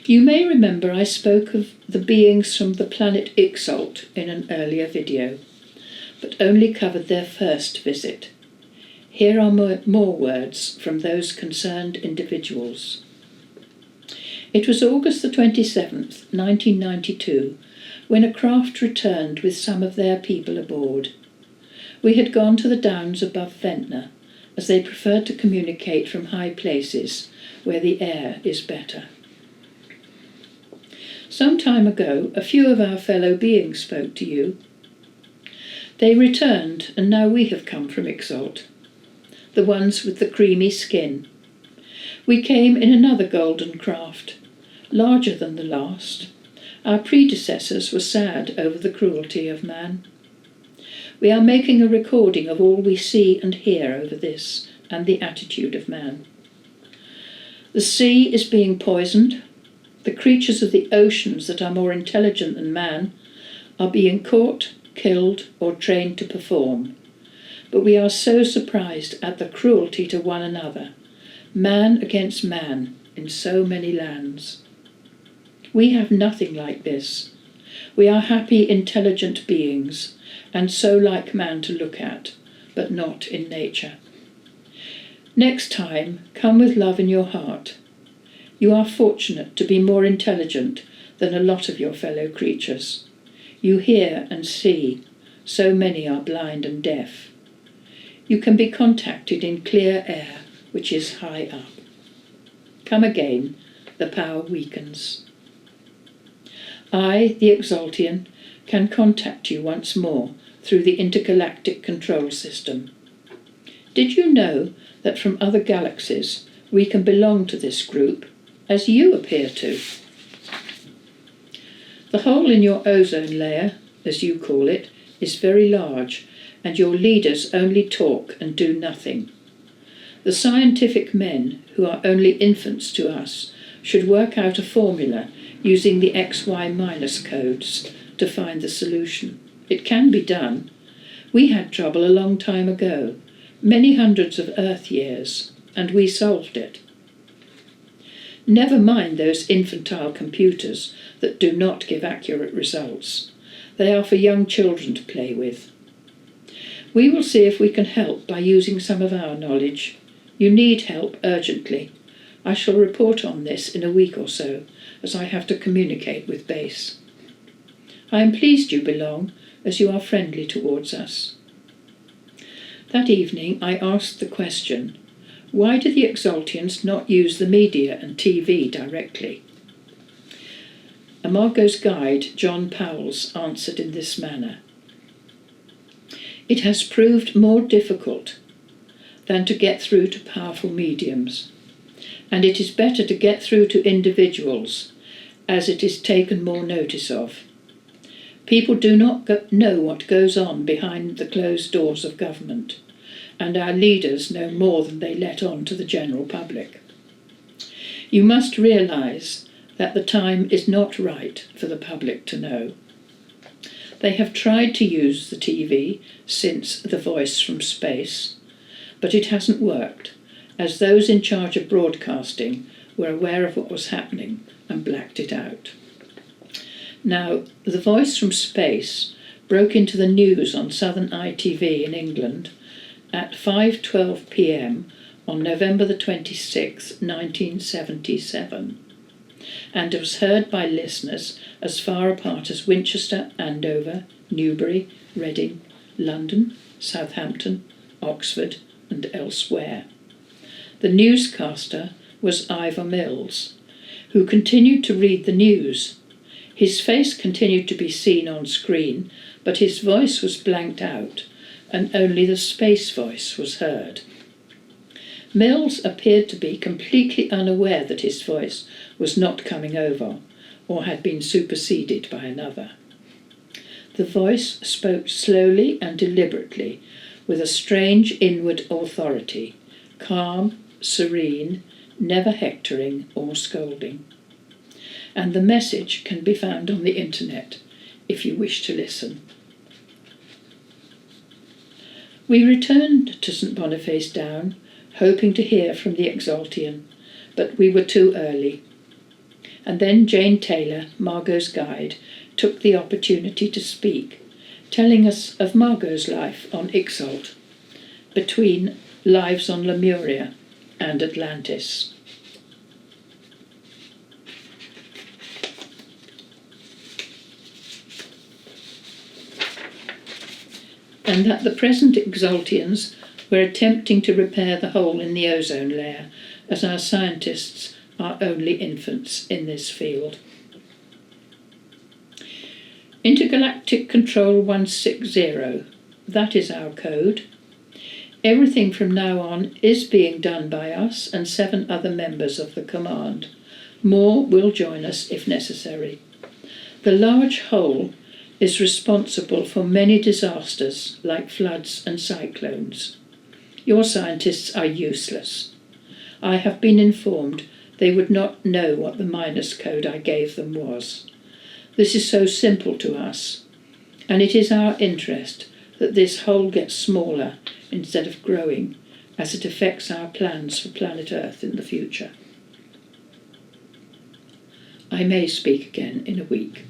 You may remember I spoke of the beings from the planet Ixalt in an earlier video, but only covered their first visit. Here are more words from those concerned individuals. It was August the 27th, 1992, when a craft returned with some of their people aboard. We had gone to the downs above Ventnor, as they preferred to communicate from high places where the air is better. Some time ago, a few of our fellow beings spoke to you. They returned, and now we have come from Ixalt, the ones with the creamy skin. We came in another golden craft, larger than the last. Our predecessors were sad over the cruelty of man. We are making a recording of all we see and hear over this and the attitude of man. The sea is being poisoned. The creatures of the oceans that are more intelligent than man are being caught, killed, or trained to perform. But we are so surprised at the cruelty to one another, man against man, in so many lands. We have nothing like this. We are happy, intelligent beings, and so like man to look at, but not in nature. Next time, come with love in your heart. You are fortunate to be more intelligent than a lot of your fellow creatures. You hear and see, So many are blind and deaf. You can be contacted in clear air, which is high up. Come again, the power weakens. I, the Exaltian, can contact you once more through the intergalactic control system. Did you know that from other galaxies we can belong to this group, as you appear to? The hole in your ozone layer, as you call it, is very large, and your leaders only talk and do nothing. The scientific men, who are only infants to us, should work out a formula using the XY minus codes to find the solution. It can be done. We had trouble a long time ago, many hundreds of Earth years, and we solved it. Never mind those infantile computers that do not give accurate results. They are for young children to play with. We will see if we can help by using some of our knowledge. You need help urgently. I shall report on this in a week or so, as I have to communicate with base. I am pleased you belong, as you are friendly towards us. That evening I asked the question, why do the Exaltians not use the media and TV directly? Imago's guide, John Powell's, answered in this manner. It has proved more difficult than to get through to powerful mediums, and it is better to get through to individuals, as it is taken more notice of. People do not know what goes on behind the closed doors of government, and our leaders know more than they let on to the general public. You must realise that the time is not right for the public to know. They have tried to use the TV since The Voice from Space, but it hasn't worked, as those in charge of broadcasting were aware of what was happening and blacked it out. Now, The Voice from Space broke into the news on Southern ITV in England at 5:12 p.m. on November the 26th, 1977, and was heard by listeners as far apart as Winchester, Andover, Newbury, Reading, London, Southampton, Oxford, and elsewhere. The newscaster was Ivor Mills, who continued to read the news. His face continued to be seen on screen, but his voice was blanked out, and only the space voice was heard. Mills appeared to be completely unaware that his voice was not coming over, or had been superseded by another. The voice spoke slowly and deliberately, with a strange inward authority, calm, serene, never hectoring or scolding. And the message can be found on the internet, if you wish to listen. We returned to St Boniface Down, hoping to hear from the Exaltian, but we were too early. And then Jane Taylor, Margot's guide, took the opportunity to speak, telling us of Margot's life on Ixalt, between lives on Lemuria and Atlantis. And that the present Exaltians were attempting to repair the hole in the ozone layer, as our scientists are only infants in this field. Intergalactic Control 160, that is our code. Everything from now on is being done by us and 7 other members of the command. More will join us if necessary. The large hole is responsible for many disasters like floods and cyclones. Your scientists are useless. I have been informed they would not know what the minus code I gave them was. This is so simple to us, and it is our interest that this hole gets smaller instead of growing, as it affects our plans for planet Earth in the future. I may speak again in a week.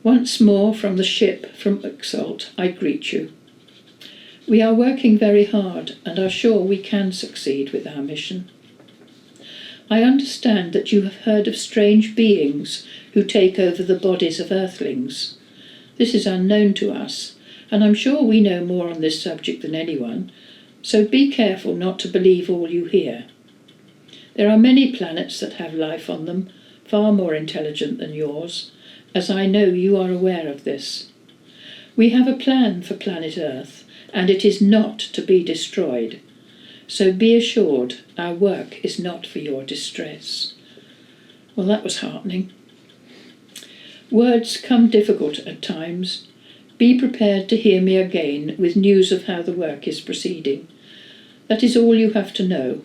Once more from the ship from Ixalt, I greet you. We are working very hard and are sure we can succeed with our mission. I understand that you have heard of strange beings who take over the bodies of Earthlings. This is unknown to us, and I'm sure we know more on this subject than anyone, so be careful not to believe all you hear. There are many planets that have life on them, far more intelligent than yours, as I know you are aware of this. We have a plan for planet Earth, and it is not to be destroyed. So be assured our work is not for your distress. Well, that was heartening. Words come difficult at times. Be prepared to hear me again with news of how the work is proceeding. That is all you have to know.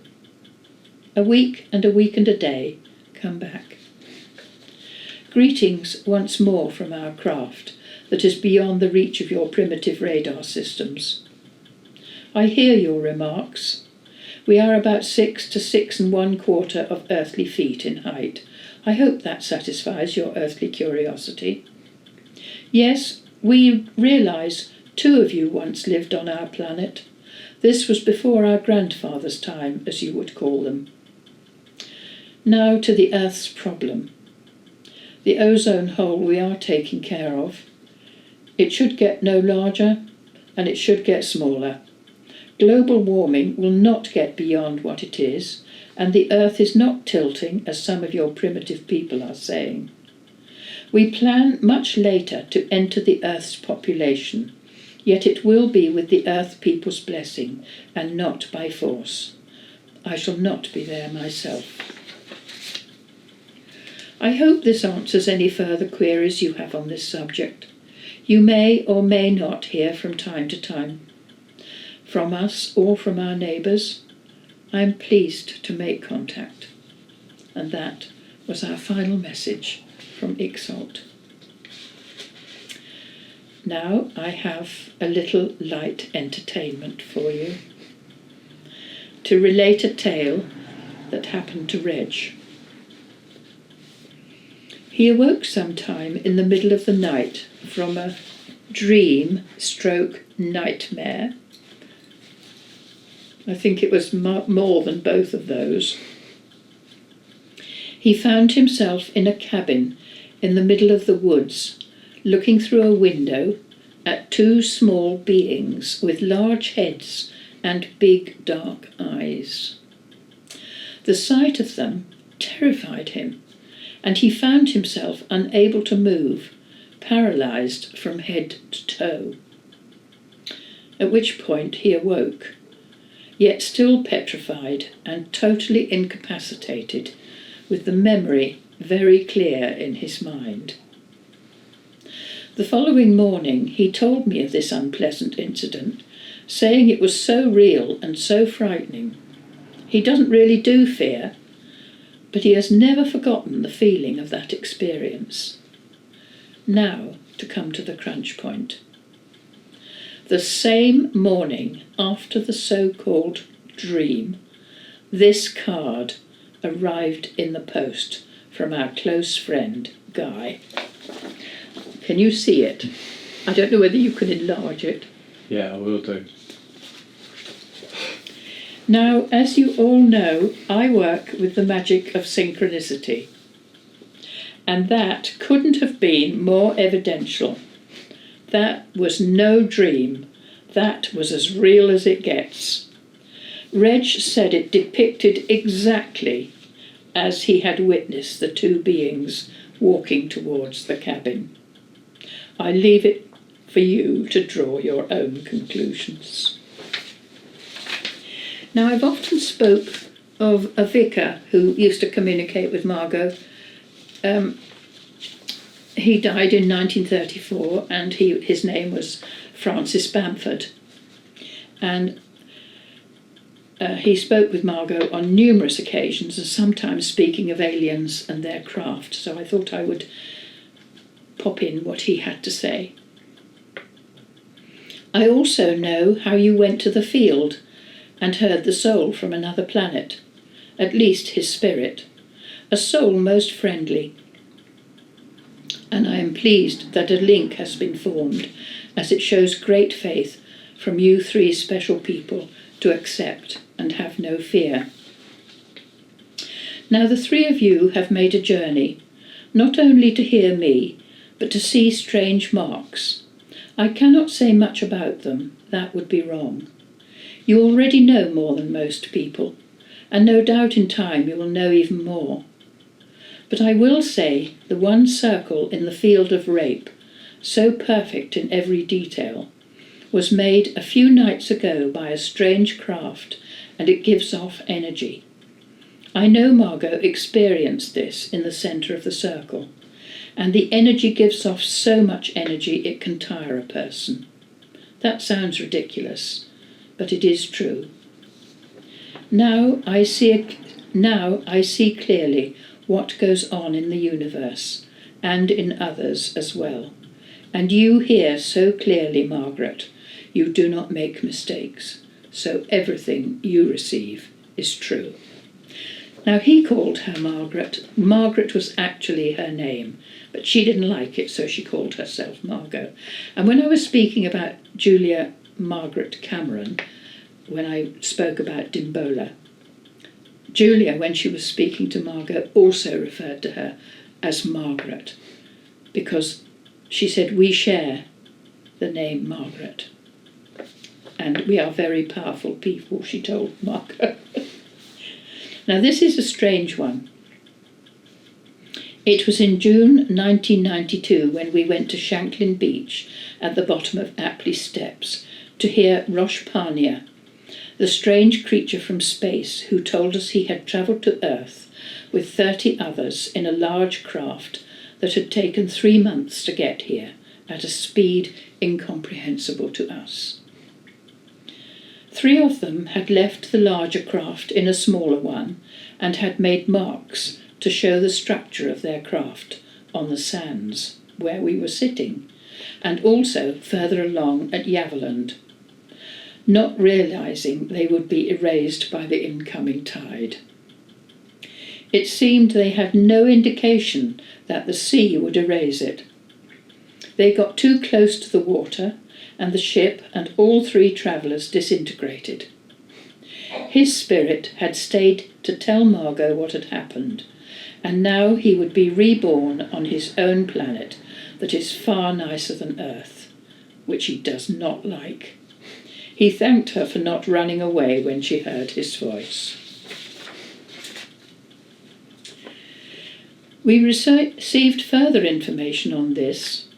A week and a day, come back. Greetings once more from our craft that is beyond the reach of your primitive radar systems. I hear your remarks. We are about 6 to 6 1/4 of earthly feet in height. I hope that satisfies your earthly curiosity. Yes, we realise 2 of you once lived on our planet. This was before our grandfather's time, as you would call them. Now to the Earth's problem. The ozone hole we are taking care of. It should get no larger, and it should get smaller. Global warming will not get beyond what it is, and the Earth is not tilting, as some of your primitive people are saying. We plan much later to enter the Earth's population, yet it will be with the Earth people's blessing, and not by force. I shall not be there myself. I hope this answers any further queries you have on this subject. You may or may not hear from time to time, from us or from our neighbours. I am pleased to make contact. And that was our final message from Ixalt. Now I have a little light entertainment for you, to relate a tale that happened to Reg. He awoke sometime in the middle of the night from a dream/nightmare. I think it was more than both of those. He found himself in a cabin in the middle of the woods, looking through a window at 2 small beings with large heads and big dark eyes. The sight of them terrified him, and he found himself unable to move, paralysed from head to toe. At which point he awoke, yet still petrified and totally incapacitated, with the memory very clear in his mind. The following morning he told me of this unpleasant incident, saying it was so real and so frightening. He doesn't really do fear, but he has never forgotten the feeling of that experience. Now to come to the crunch point. The same morning after the so-called dream, this card arrived in the post from our close friend, Guy. Can you see it? I don't know whether you can enlarge it. Yeah, I will do. Now, as you all know, I work with the magic of synchronicity. And that couldn't have been more evidential. That was no dream. That was as real as it gets. Reg said it depicted exactly as he had witnessed the 2 beings walking towards the cabin. I leave it for you to draw your own conclusions. Now, I've often spoke of a vicar who used to communicate with Margot. He died in 1934, and his name was Francis Bamford. And he spoke with Margot on numerous occasions, and sometimes speaking of aliens and their craft. So I thought I would pop in what he had to say. I also know how you went to the field and heard the soul from another planet, at least his spirit, a soul most friendly. And I am pleased that a link has been formed, as it shows great faith from you 3 special people to accept and have no fear. Now the 3 of you have made a journey, not only to hear me, but to see strange marks. I cannot say much about them, that would be wrong. You already know more than most people, and no doubt in time you will know even more. But I will say the one circle in the field of rape, so perfect in every detail, was made a few nights ago by a strange craft, and it gives off energy. I know Margot experienced this in the centre of the circle, and the energy gives off so much energy it can tire a person. That sounds ridiculous, but it is true. Now I see clearly what goes on in the universe, and in others as well. And you hear so clearly, Margaret, you do not make mistakes, so everything you receive is true. Now he called her Margaret. Margaret was actually her name, but she didn't like it, so she called herself Margot. And when I was speaking about Julia Margaret Cameron, when I spoke about Dimbola, Julia, when she was speaking to Margot, also referred to her as Margaret, because she said we share the name Margaret. And we are very powerful people, she told Margot. Now this is a strange one. It was in June 1992 when we went to Shanklin Beach at the bottom of Apley Steps to hear Rosh Pania, the strange creature from space who told us he had travelled to Earth with 30 others in a large craft that had taken 3 months to get here at a speed incomprehensible to us. 3 of them had left the larger craft in a smaller one and had made marks to show the structure of their craft on the sands where we were sitting, and also further along at Yaverland, not realising they would be erased by the incoming tide. It seemed they had no indication that the sea would erase it. They got too close to the water, and the ship and all 3 travellers disintegrated. His spirit had stayed to tell Margot what had happened, and now he would be reborn on his own planet that is far nicer than Earth, which he does not like. He thanked her for not running away when she heard his voice. We received further information on this.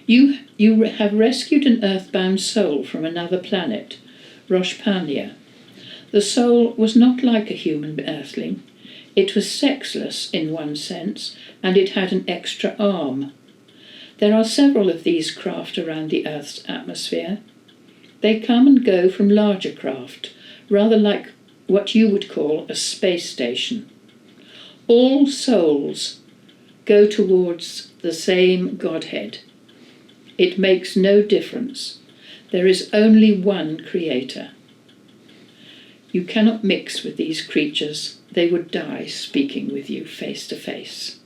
You have rescued an earthbound soul from another planet, Rosh Pania. The soul was not like a human earthling. It was sexless in one sense, and it had an extra arm. There are several of these craft around the Earth's atmosphere. They come and go from larger craft, rather like what you would call a space station. All souls go towards the same Godhead. It makes no difference. There is only one Creator. You cannot mix with these creatures. They would die speaking with you face to face.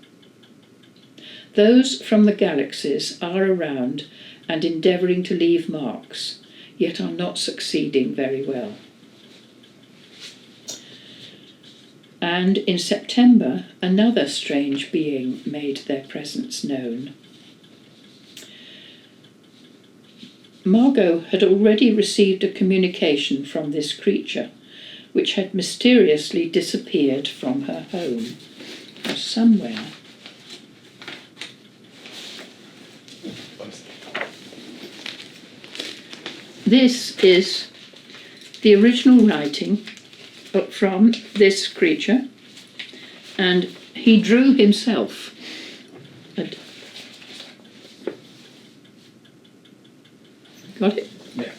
Those from the galaxies are around and endeavouring to leave marks, yet are not succeeding very well. And in September, another strange being made their presence known. Margot had already received a communication from this creature, which had mysteriously disappeared from her home, or somewhere. This is the original writing from this creature, and he drew himself. Got it? Yeah.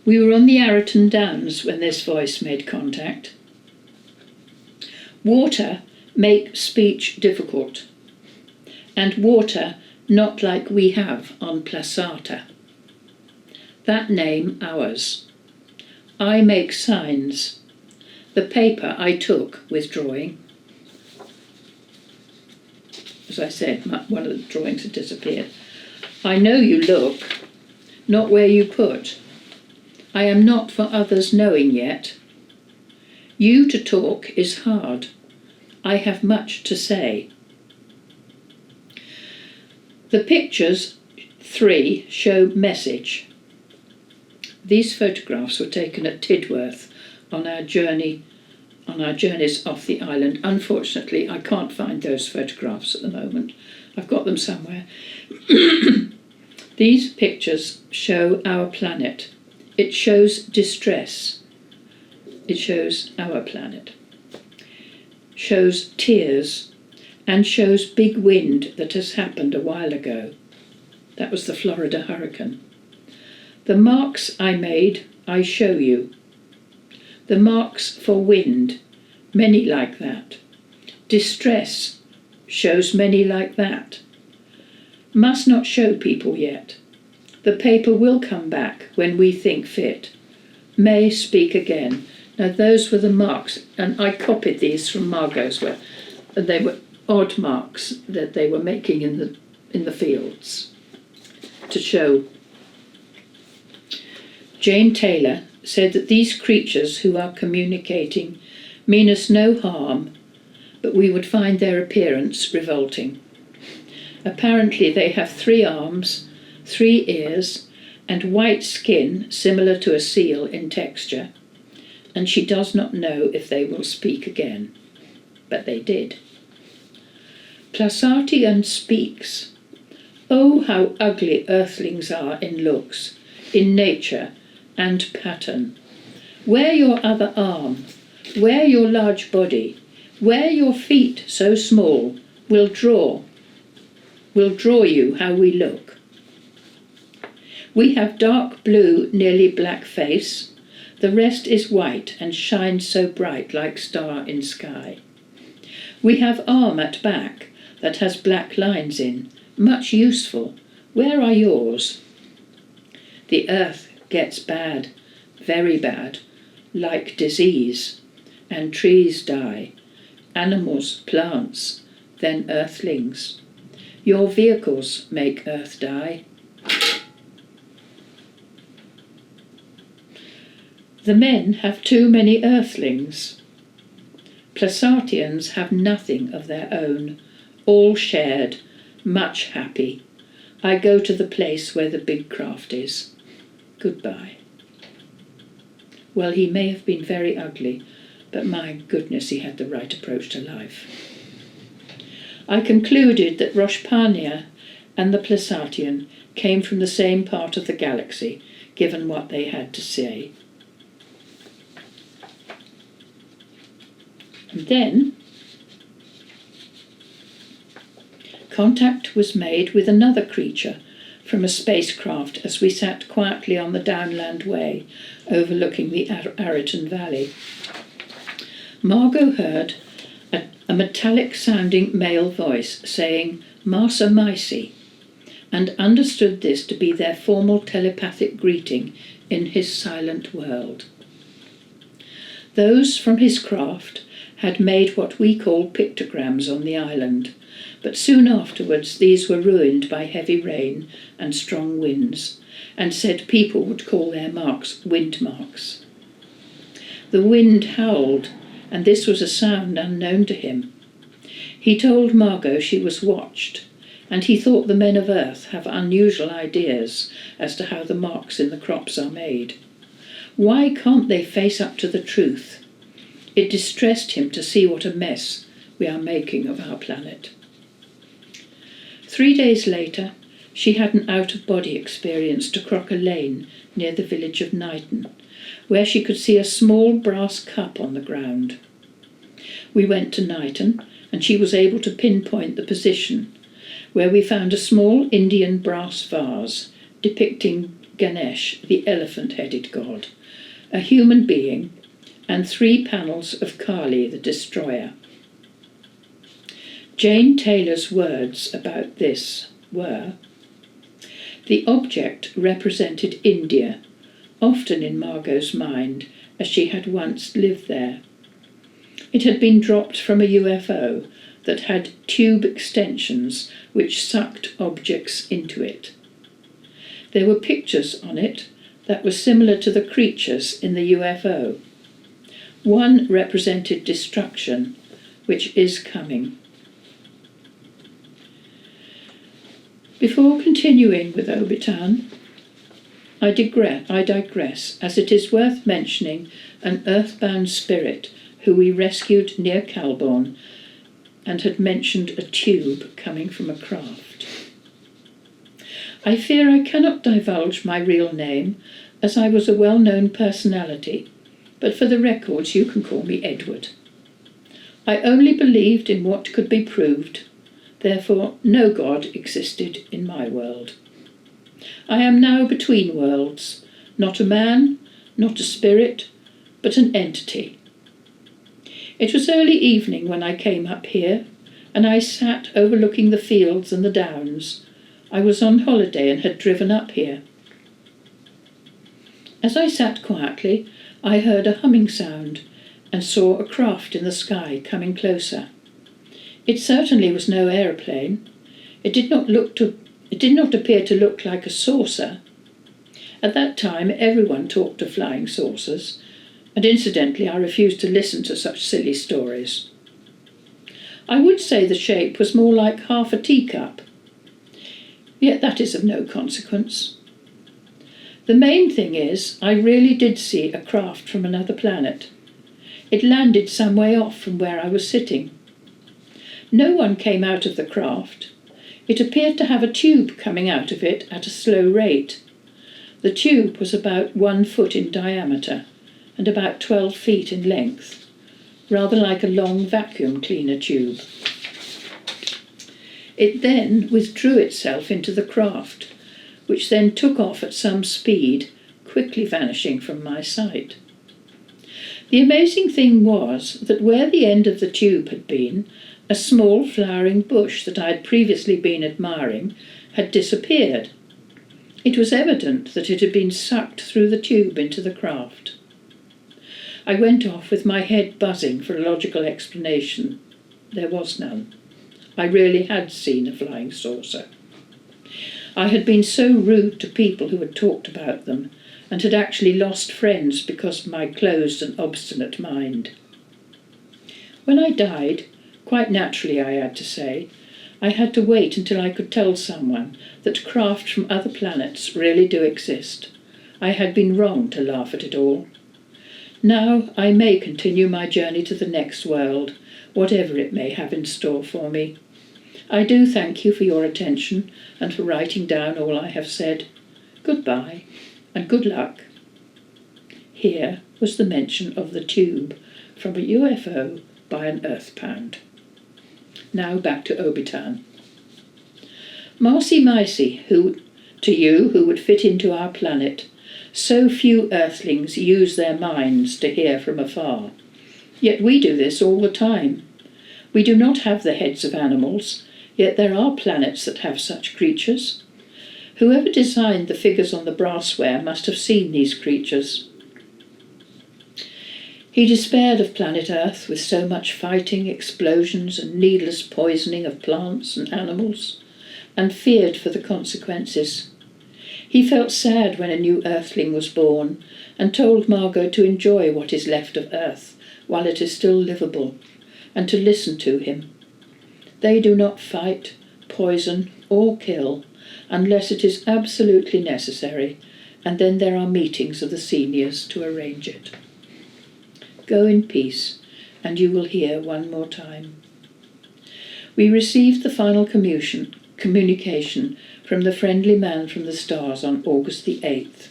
We were on the Arraton Downs when this voice made contact. Water makes speech difficult, and water not like we have on Placata. That name ours. I make signs. The paper I took with drawing. As I said, one of the drawings had disappeared. I know you look, not where you put. I am not for others knowing yet. You to talk is hard. I have much to say. The pictures 3 show message. These photographs were taken at Tidworth on our journeys off the island. Unfortunately, I can't find those photographs at the moment. I've got them somewhere. These pictures show our planet. It shows distress. It shows our planet. Shows tears and shows big wind that has happened a while ago. That was the Florida hurricane. The marks I made, I show you. The marks for wind, many like that. Distress shows many like that. Must not show people yet. The paper will come back when we think fit. May speak again. Now those were the marks, and I copied these from Margot's, where they were odd marks that they were making in the fields to show. Jane Taylor said that these creatures who are communicating mean us no harm, but we would find their appearance revolting. Apparently they have 3 arms, 3 ears, and white skin similar to a seal in texture, and she does not know if they will speak again. But they did. Plasartian speaks. Oh, how ugly earthlings are in looks, in nature, and pattern. Where your other arm, where your large body, where your feet so small, will draw you how we look. We have dark blue, nearly black face. The rest is white and shines so bright like star in sky. We have arm at back that has black lines in, much useful. Where are yours? The earth gets bad, very bad, like disease, and trees die, animals, plants, then earthlings. Your vehicles make earth die. The men have too many earthlings. Plasartians have nothing of their own, all shared, much happy. I go to the place where the big craft is. Goodbye. Well, he may have been very ugly, but my goodness, he had the right approach to life. I concluded that Roshpania and the Plasartian came from the same part of the galaxy, given what they had to say. And then contact was made with another creature from a spacecraft as we sat quietly on the downland way overlooking the Ariton Valley. Margot heard a metallic-sounding male voice saying Masa Maisi, and understood this to be their formal telepathic greeting in his silent world. Those from his craft had made what we call pictograms on the island, but soon afterwards these were ruined by heavy rain and strong winds, and said people would call their marks wind marks. The wind howled, and this was a sound unknown to him. He told Margot she was watched, and he thought the men of Earth have unusual ideas as to how the marks in the crops are made. Why can't they face up to the truth? It distressed him to see what a mess we are making of our planet. 3 days later, she had an out-of-body experience to Crocker Lane near the village of Knighton, where she could see a small brass cup on the ground. We went to Knighton, and she was able to pinpoint the position, where we found a small Indian brass vase depicting Ganesh, the elephant-headed god, a human being, and 3 panels of Kali, the destroyer. Jane Taylor's words about this were, the object represented India, often in Margot's mind, as she had once lived there. It had been dropped from a UFO that had tube extensions which sucked objects into it. There were pictures on it that were similar to the creatures in the UFO. One represented destruction, which is coming. Before continuing with Obitan, I digress, as it is worth mentioning an earthbound spirit who we rescued near Calbourne and had mentioned a tube coming from a craft. I fear I cannot divulge my real name, as I was a well-known personality, but for the records you can call me Edward. I only believed in what could be proved, therefore no God existed in my world. I am now between worlds, not a man, not a spirit, but an entity. It was early evening when I came up here, and I sat overlooking the fields and the downs. I was on holiday and had driven up here. As I sat quietly, I heard a humming sound and saw a craft in the sky coming closer. It certainly was no aeroplane. It did not appear to look like a saucer. At that time, everyone talked of flying saucers, and incidentally, I refused to listen to such silly stories. I would say the shape was more like half a teacup, yet that is of no consequence. The main thing is, I really did see a craft from another planet. It landed some way off from where I was sitting. No one came out of the craft. It appeared to have a tube coming out of it at a slow rate. The tube was about 1 foot in diameter and about 12 feet in length, rather like a long vacuum cleaner tube. It then withdrew itself into the craft, which then took off at some speed, quickly vanishing from my sight. The amazing thing was that where the end of the tube had been, a small flowering bush that I had previously been admiring had disappeared. It was evident that it had been sucked through the tube into the craft. I went off with my head buzzing for a logical explanation. There was none. I really had seen a flying saucer. I had been so rude to people who had talked about them, and had actually lost friends because of my closed and obstinate mind. When I died, quite naturally I had to say, I had to wait until I could tell someone that craft from other planets really do exist. I had been wrong to laugh at it all. Now I may continue my journey to the next world, whatever it may have in store for me. I do thank you for your attention and for writing down all I have said. Goodbye, and good luck. Here was the mention of the tube from a UFO by an earthbound. Now back to Obitan. Marcy Micey, who would fit into our planet. So few earthlings use their minds to hear from afar. Yet we do this all the time. We do not have the heads of animals, yet there are planets that have such creatures. Whoever designed the figures on the brassware must have seen these creatures. He despaired of planet Earth with so much fighting, explosions, and needless poisoning of plants and animals, and feared for the consequences. He felt sad when a new earthling was born, and told Margot to enjoy what is left of Earth while it is still livable, and to listen to him. They do not fight, poison, or kill, unless it is absolutely necessary, and then there are meetings of the seniors to arrange it. Go in peace, and you will hear one more time. We received the final communication from the friendly man from the stars on August the 8th,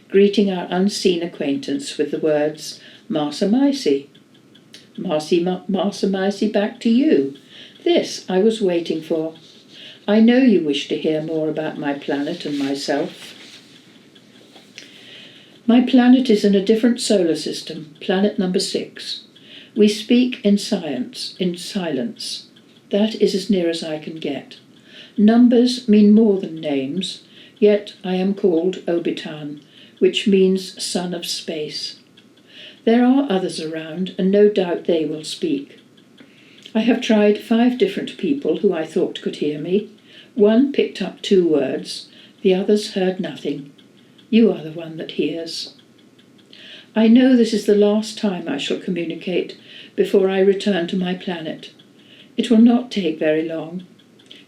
greeting our unseen acquaintance with the words, Marcy Micey. Marcy Micey, back to you. This I was waiting for. I know you wish to hear more about my planet and myself. My planet is in a different solar system, planet number 6. We speak in silence. That is as near as I can get. Numbers mean more than names, yet I am called Obitan, which means son of space. There are others around, and no doubt they will speak. I have tried 5 different people who I thought could hear me. One picked up 2 words, The others heard nothing. You are the one that hears. I know this is the last time I shall communicate before I return to my planet. It will not take very long.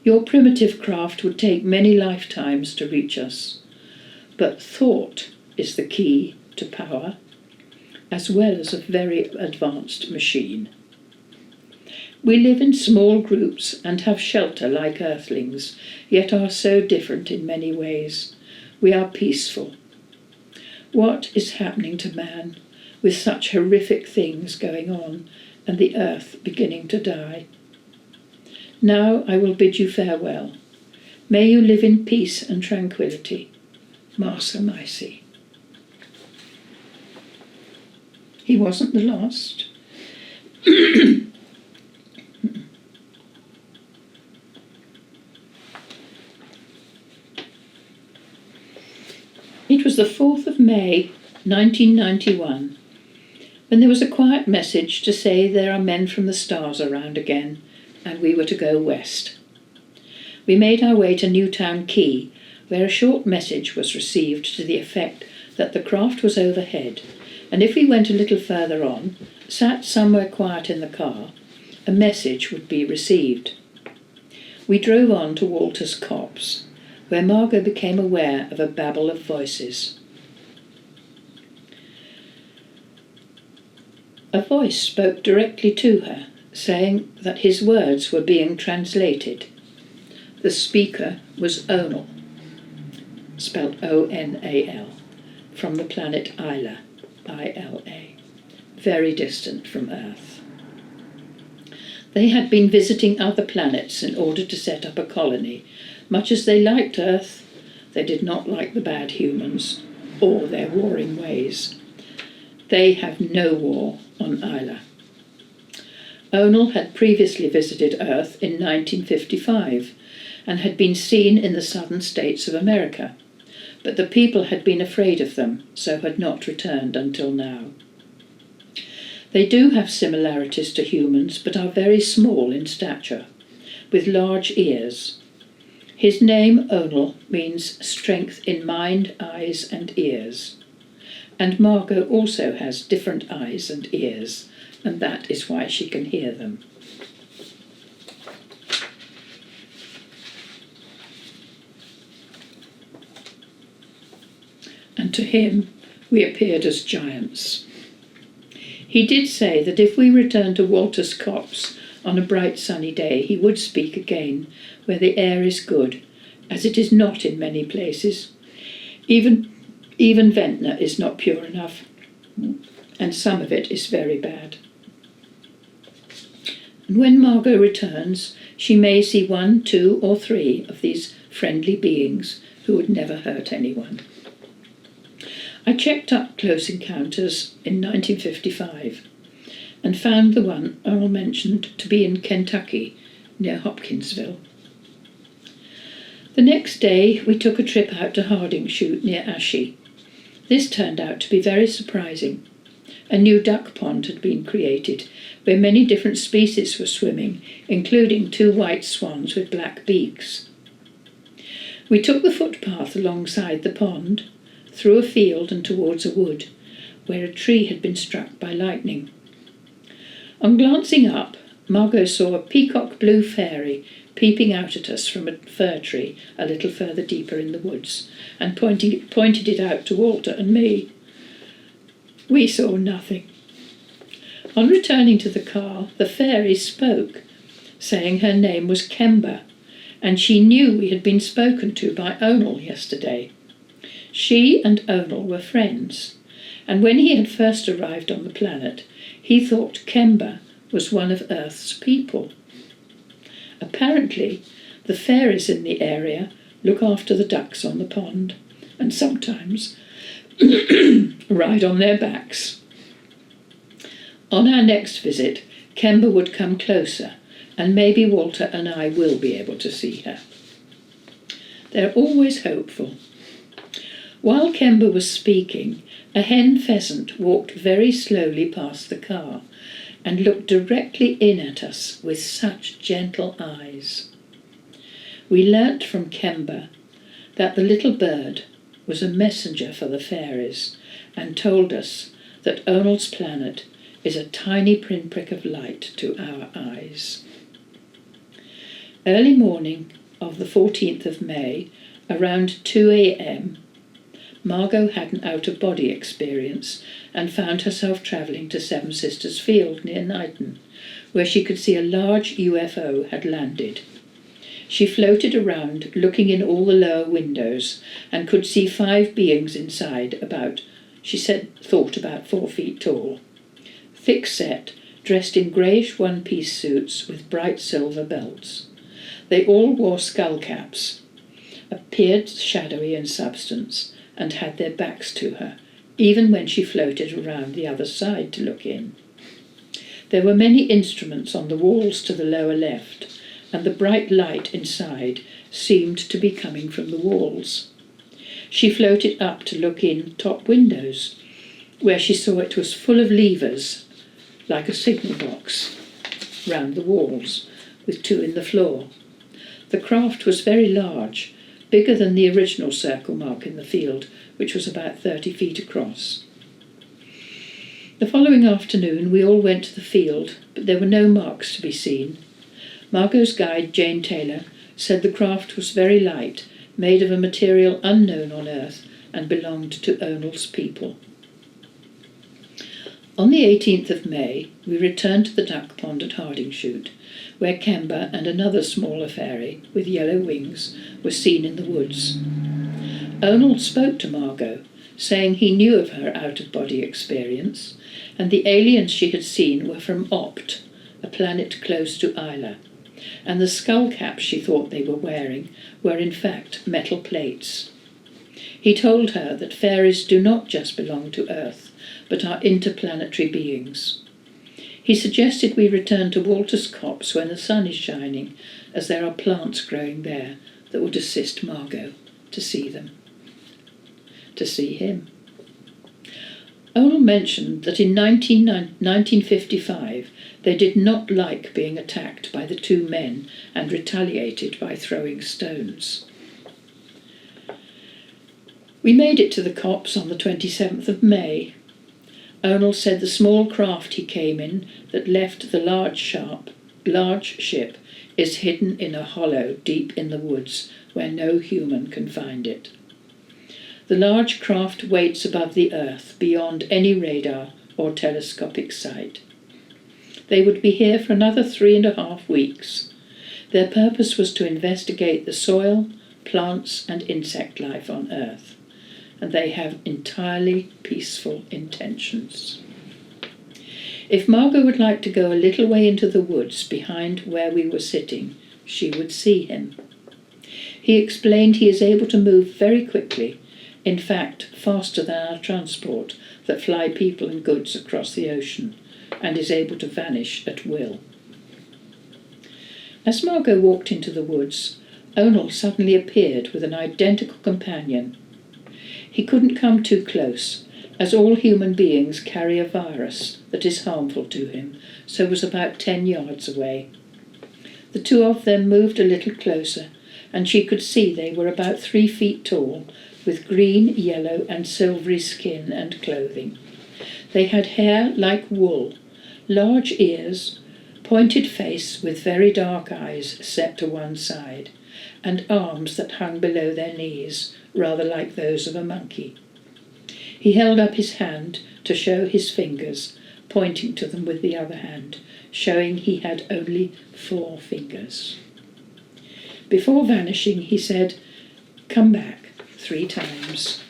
Your primitive craft would take many lifetimes to reach us. But thought is the key to power, as well as a very advanced machine. We live in small groups and have shelter like earthlings, yet are so different in many ways. We are peaceful. What is happening to man, with such horrific things going on and the earth beginning to die? Now I will bid you farewell. May you live in peace and tranquility. Master Mycie. He wasn't the last. It was the 4th of May, 1991, when there was a quiet message to say there are men from the stars around again, and we were to go west. We made our way to Newtown Quay, where a short message was received to the effect that the craft was overhead, and if we went a little further on, sat somewhere quiet in the car, a message would be received. We drove on to Walter's Copse, where Margot became aware of a babble of voices. A voice spoke directly to her, saying that his words were being translated. The speaker was Onal, spelt O-N-A-L, from the planet Isla, I-L-A, very distant from Earth. They had been visiting other planets in order to set up a colony. Much as they liked Earth, they did not like the bad humans or their warring ways. They have no war on Isla. Onal had previously visited Earth in 1955 and had been seen in the southern states of America, but the people had been afraid of them, so had not returned until now. They do have similarities to humans, but are very small in stature, with large ears. His name, Onal, means strength in mind, eyes and ears. And Margot also has different eyes and ears, and that is why she can hear them. And to him we appeared as giants. He did say that if we returned to Walter's Copse on a bright sunny day, he would speak again, where the air is good, as it is not in many places. Even Ventnor is not pure enough, and some of it is very bad. And when Margot returns, she may see 1, 2, or 3 of these friendly beings who would never hurt anyone. I checked up Close Encounters in 1955 and found the one Earl mentioned to be in Kentucky, near Hopkinsville. The next day we took a trip out to Hardingshoot near Ashy. This turned out to be very surprising. A new duck pond had been created, where many different species were swimming, including 2 white swans with black beaks. We took the footpath alongside the pond, through a field and towards a wood, where a tree had been struck by lightning. On glancing up, Margot saw a peacock blue fairy peeping out at us from a fir tree a little further deeper in the woods, and pointed it out to Walter and me. We saw nothing. On returning to the car, the fairy spoke, saying her name was Kemba, and she knew we had been spoken to by Onal yesterday. She and Onal were friends, and when he had first arrived on the planet, he thought Kemba was one of Earth's people. Apparently, the fairies in the area look after the ducks on the pond, and sometimes ride on their backs. On our next visit, Kemba would come closer, and maybe Walter and I will be able to see her. They're always hopeful. While Kemba was speaking, a hen pheasant walked very slowly past the car and looked directly in at us with such gentle eyes. We learnt from Kemba that the little bird was a messenger for the fairies and told us that Onel's planet is a tiny pinprick of light to our eyes. Early morning of the 14th of May, around 2 a.m, Margot had an out-of-body experience and found herself travelling to Seven Sisters Field near Knighton, where she could see a large UFO had landed. She floated around, looking in all the lower windows, and could see 5 beings inside, thought about 4 feet tall. Thick-set, dressed in greyish one-piece suits with bright silver belts. They all wore skull caps, appeared shadowy in substance, and had their backs to her, even when she floated around the other side to look in. There were many instruments on the walls to the lower left, and the bright light inside seemed to be coming from the walls. She floated up to look in top windows, where she saw it was full of levers, like a signal box, round the walls, with 2 in the floor. The craft was very large, bigger than the original circle mark in the field, which was about 30 feet across. The following afternoon we all went to the field, but there were no marks to be seen. Margot's guide, Jane Taylor, said the craft was very light, made of a material unknown on Earth and belonged to Onel's people. On the 18th of May, we returned to the duck pond at Hardingshoot, where Kemba and another smaller fairy with yellow wings were seen in the woods. Onel spoke to Margot, saying he knew of her out-of-body experience, and the aliens she had seen were from Opt, a planet close to Isla, and the skull caps she thought they were wearing were in fact metal plates. He told her that fairies do not just belong to Earth, but are interplanetary beings. He suggested we return to Walter's Copse when the sun is shining, as there are plants growing there that would assist Margot to see him. Onel mentioned that in 1955 they did not like being attacked by the 2 men and retaliated by throwing stones. We made it to the copse on the 27th of May. Onel said the small craft he came in that left the large ship is hidden in a hollow deep in the woods where no human can find it. The large craft waits above the earth beyond any radar or telescopic sight. They would be here for another 3.5 weeks. Their purpose was to investigate the soil, plants and insect life on Earth, and they have entirely peaceful intentions. If Margot would like to go a little way into the woods behind where we were sitting, she would see him. He explained he is able to move very quickly, in fact faster than our transport that fly people and goods across the ocean, and is able to vanish at will. As Margot walked into the woods, Onel suddenly appeared with an identical companion. He couldn't come too close, as all human beings carry a virus that is harmful to him, so was about 10 yards away. The 2 of them moved a little closer, and she could see they were about 3 feet tall, with green, yellow and silvery skin and clothing. They had hair like wool, large ears, pointed face with very dark eyes set to one side, and arms that hung below their knees, rather like those of a monkey. He held up his hand to show his fingers, pointing to them with the other hand, showing he had only 4 fingers. Before vanishing, he said, "Come back," 3 times.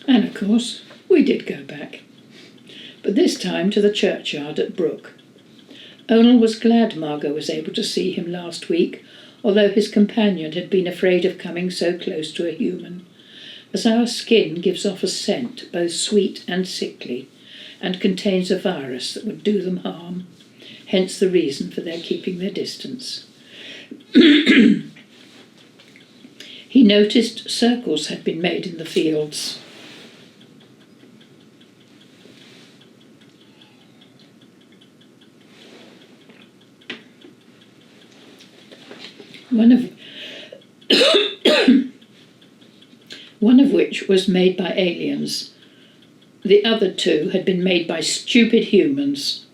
And of course, we did go back, but this time to the churchyard at Brook. Onel was glad Margot was able to see him last week, although his companion had been afraid of coming so close to a human, as our skin gives off a scent both sweet and sickly, and contains a virus that would do them harm, hence the reason for their keeping their distance. He noticed circles had been made in the fields. one of which was made by aliens. The other two had been made by stupid humans,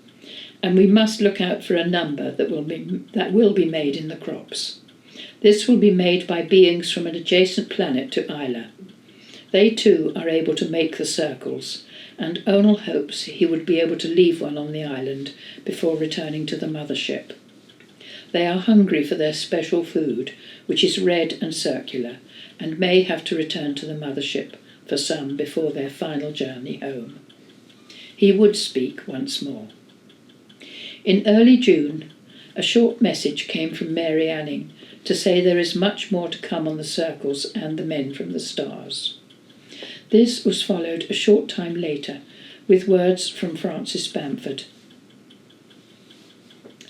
and we must look out for a number that will be made in the crops. This will be made by beings from an adjacent planet to Isla. They too are able to make the circles, and Onel hopes he would be able to leave one on the island before returning to the mothership. They are hungry for their special food, which is red and circular, and may have to return to the mothership for some before their final journey home. He would speak once more. In early June, a short message came from Mary Anning to say there is much more to come on the circles and the men from the stars. This was followed a short time later with words from Francis Bamford.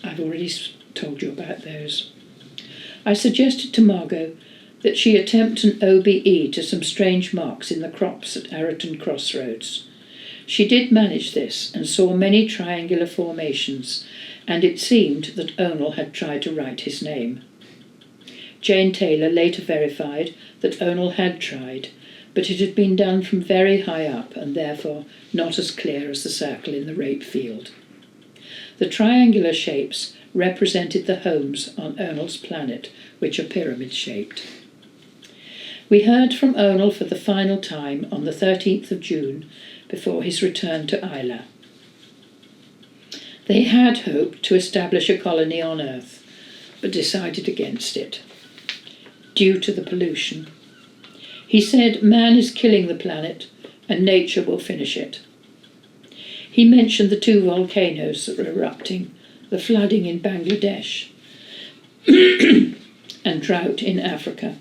I've already told you about those. I suggested to Margot that she attempt an OBE to some strange marks in the crops at Arreton Crossroads. She did manage this and saw many triangular formations, and it seemed that Onel had tried to write his name. Jane Taylor later verified that Onel had tried, but it had been done from very high up and therefore not as clear as the circle in the rape field. The triangular shapes represented the homes on Onel's planet, which are pyramid-shaped. We heard from Onel for the final time on the 13th of June, before his return to Isla. They had hoped to establish a colony on Earth, but decided against it, due to the pollution. He said man is killing the planet and nature will finish it. He mentioned the 2 volcanoes that were erupting, the flooding in Bangladesh, and drought in Africa.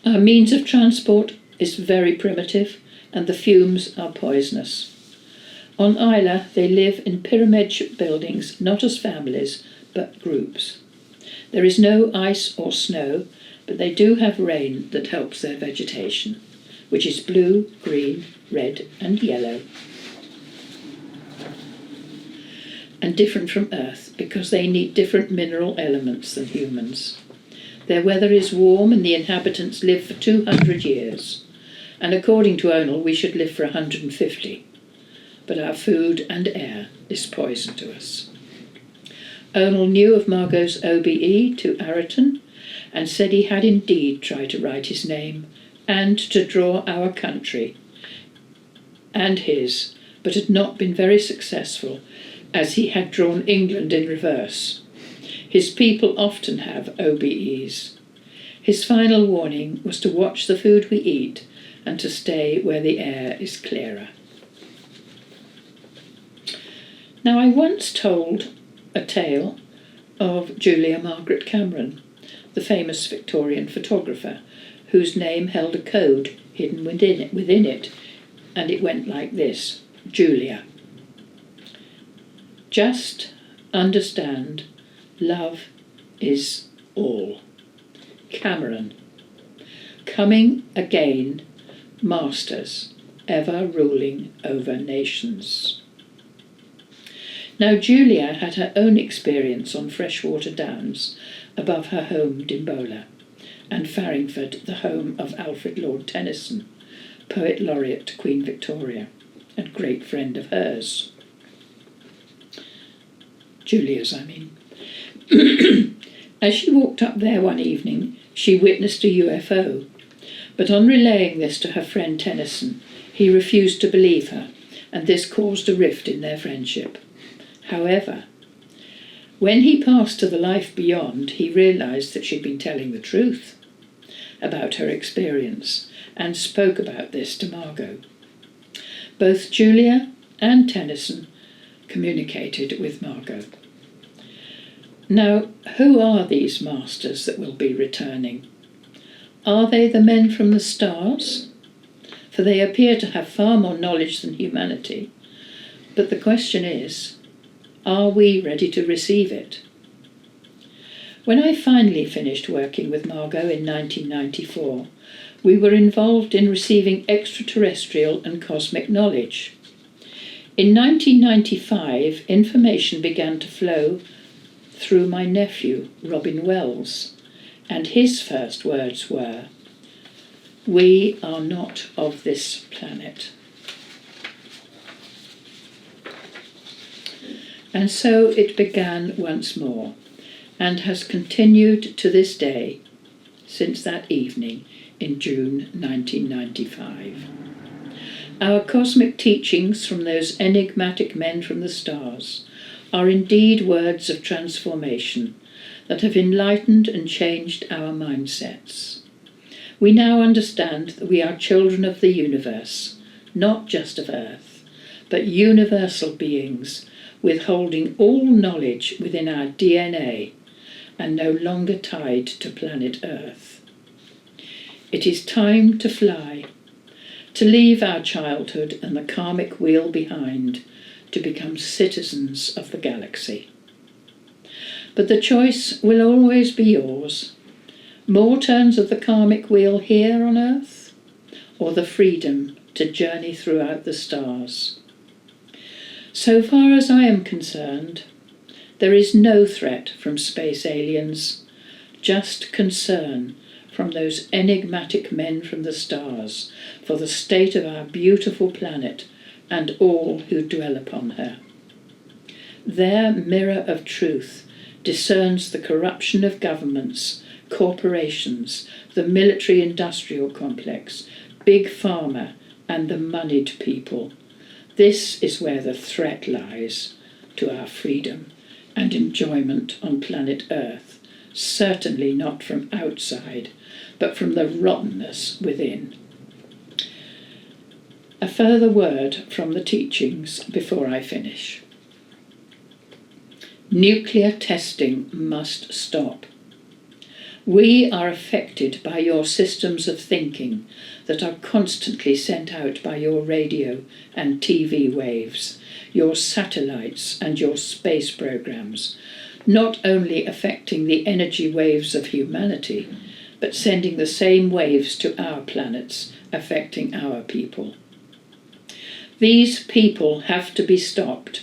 Our means of transport is very primitive, and the fumes are poisonous. On Isla, they live in pyramid buildings, not as families, but groups. There is no ice or snow, but they do have rain that helps their vegetation, which is blue, green, red, and yellow. And different from Earth, because they need different mineral elements than humans. Their weather is warm, and the inhabitants live for 200 years. And according to Onel, we should live for 150. But our food and air is poison to us. Onel knew of Margot's OBE to Arreton, and said he had indeed tried to write his name and to draw our country and his, but had not been very successful, as he had drawn England in reverse. His people often have OBEs. His final warning was to watch the food we eat and to stay where the air is clearer. Now, I once told a tale of Julia Margaret Cameron, the famous Victorian photographer, whose name held a code hidden within it, and it went like this: Julia. Just understand, love is all. Cameron. Coming again, masters, ever ruling over nations. Now Julia had her own experience on freshwater downs above her home Dimbola, and Farringford, the home of Alfred Lord Tennyson, Poet Laureate to Queen Victoria, and great friend of hers. Julia's, I mean. As she walked up there one evening, she witnessed a UFO, but on relaying this to her friend Tennyson, he refused to believe her, and this caused a rift in their friendship. However, when he passed to the life beyond, he realised that she'd been telling the truth about her experience, and spoke about this to Margot. Both Julia and Tennyson communicated with Margot. Now, who are these masters that will be returning? Are they the men from the stars? For they appear to have far more knowledge than humanity. But the question is, are we ready to receive it? When I finally finished working with Margot in 1994, we were involved in receiving extraterrestrial and cosmic knowledge. In 1995, information began to flow through my nephew, Robin Wells, and his first words were, "We are not of this planet." And so it began once more, and has continued to this day, since that evening in June 1995. Our cosmic teachings from those enigmatic men from the stars are indeed words of transformation that have enlightened and changed our mindsets. We now understand that we are children of the universe, not just of Earth, but universal beings withholding all knowledge within our DNA and no longer tied to planet Earth. It is time to fly, to leave our childhood and the karmic wheel behind, to become citizens of the galaxy. But the choice will always be yours. More turns of the karmic wheel here on Earth, or the freedom to journey throughout the stars. So far as I am concerned, there is no threat from space aliens, just concern from those enigmatic men from the stars for the state of our beautiful planet and all who dwell upon her. Their mirror of truth discerns the corruption of governments, corporations, the military-industrial complex, big pharma, and the moneyed people. This is where the threat lies to our freedom and enjoyment on planet Earth, certainly not from outside, but from the rottenness within. A further word from the teachings before I finish. Nuclear testing must stop. We are affected by your systems of thinking that are constantly sent out by your radio and TV waves, your satellites and your space programs, not only affecting the energy waves of humanity, but sending the same waves to our planets, affecting our people. These people have to be stopped.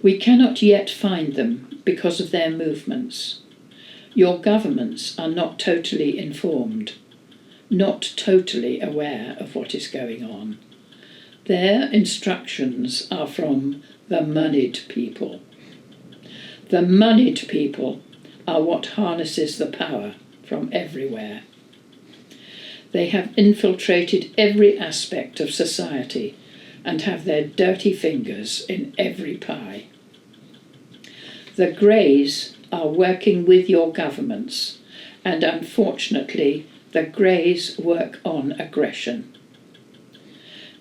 We cannot yet find them because of their movements. Your governments are not totally informed, not totally aware of what is going on. Their instructions are from the moneyed people. The moneyed people are what harnesses the power from everywhere. They have infiltrated every aspect of society and have their dirty fingers in every pie. The Greys are working with your governments, and unfortunately the Greys work on aggression.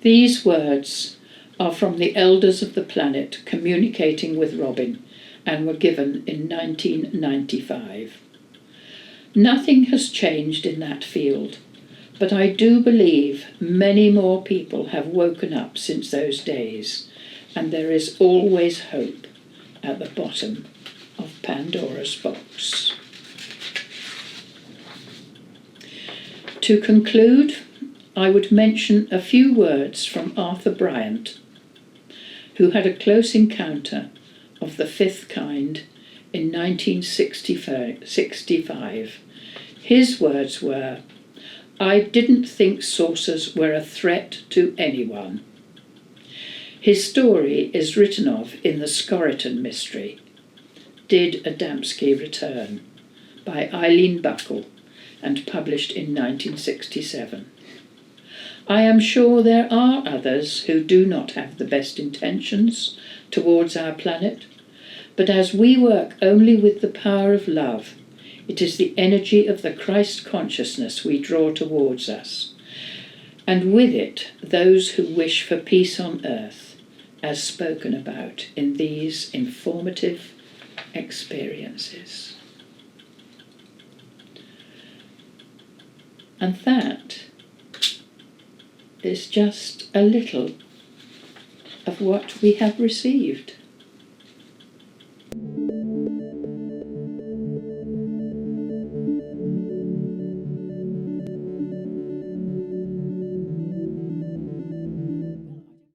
These words are from the elders of the planet communicating with Robin, and were given in 1995. Nothing has changed in that field, but I do believe many more people have woken up since those days, and there is always hope at the bottom of Pandora's box. To conclude, I would mention a few words from Arthur Bryant, who had a close encounter of the fifth kind in 1965. His words were, "I didn't think saucers were a threat to anyone." His story is written of in the Skoriton Mystery, Did Adamski Return, by Eileen Buckle, and published in 1967. I am sure there are others who do not have the best intentions towards our planet, but as we work only with the power of love, it is the energy of the Christ consciousness we draw towards us, and with it those who wish for peace on earth, as spoken about in these informative experiences. And that is just a little of what we have received.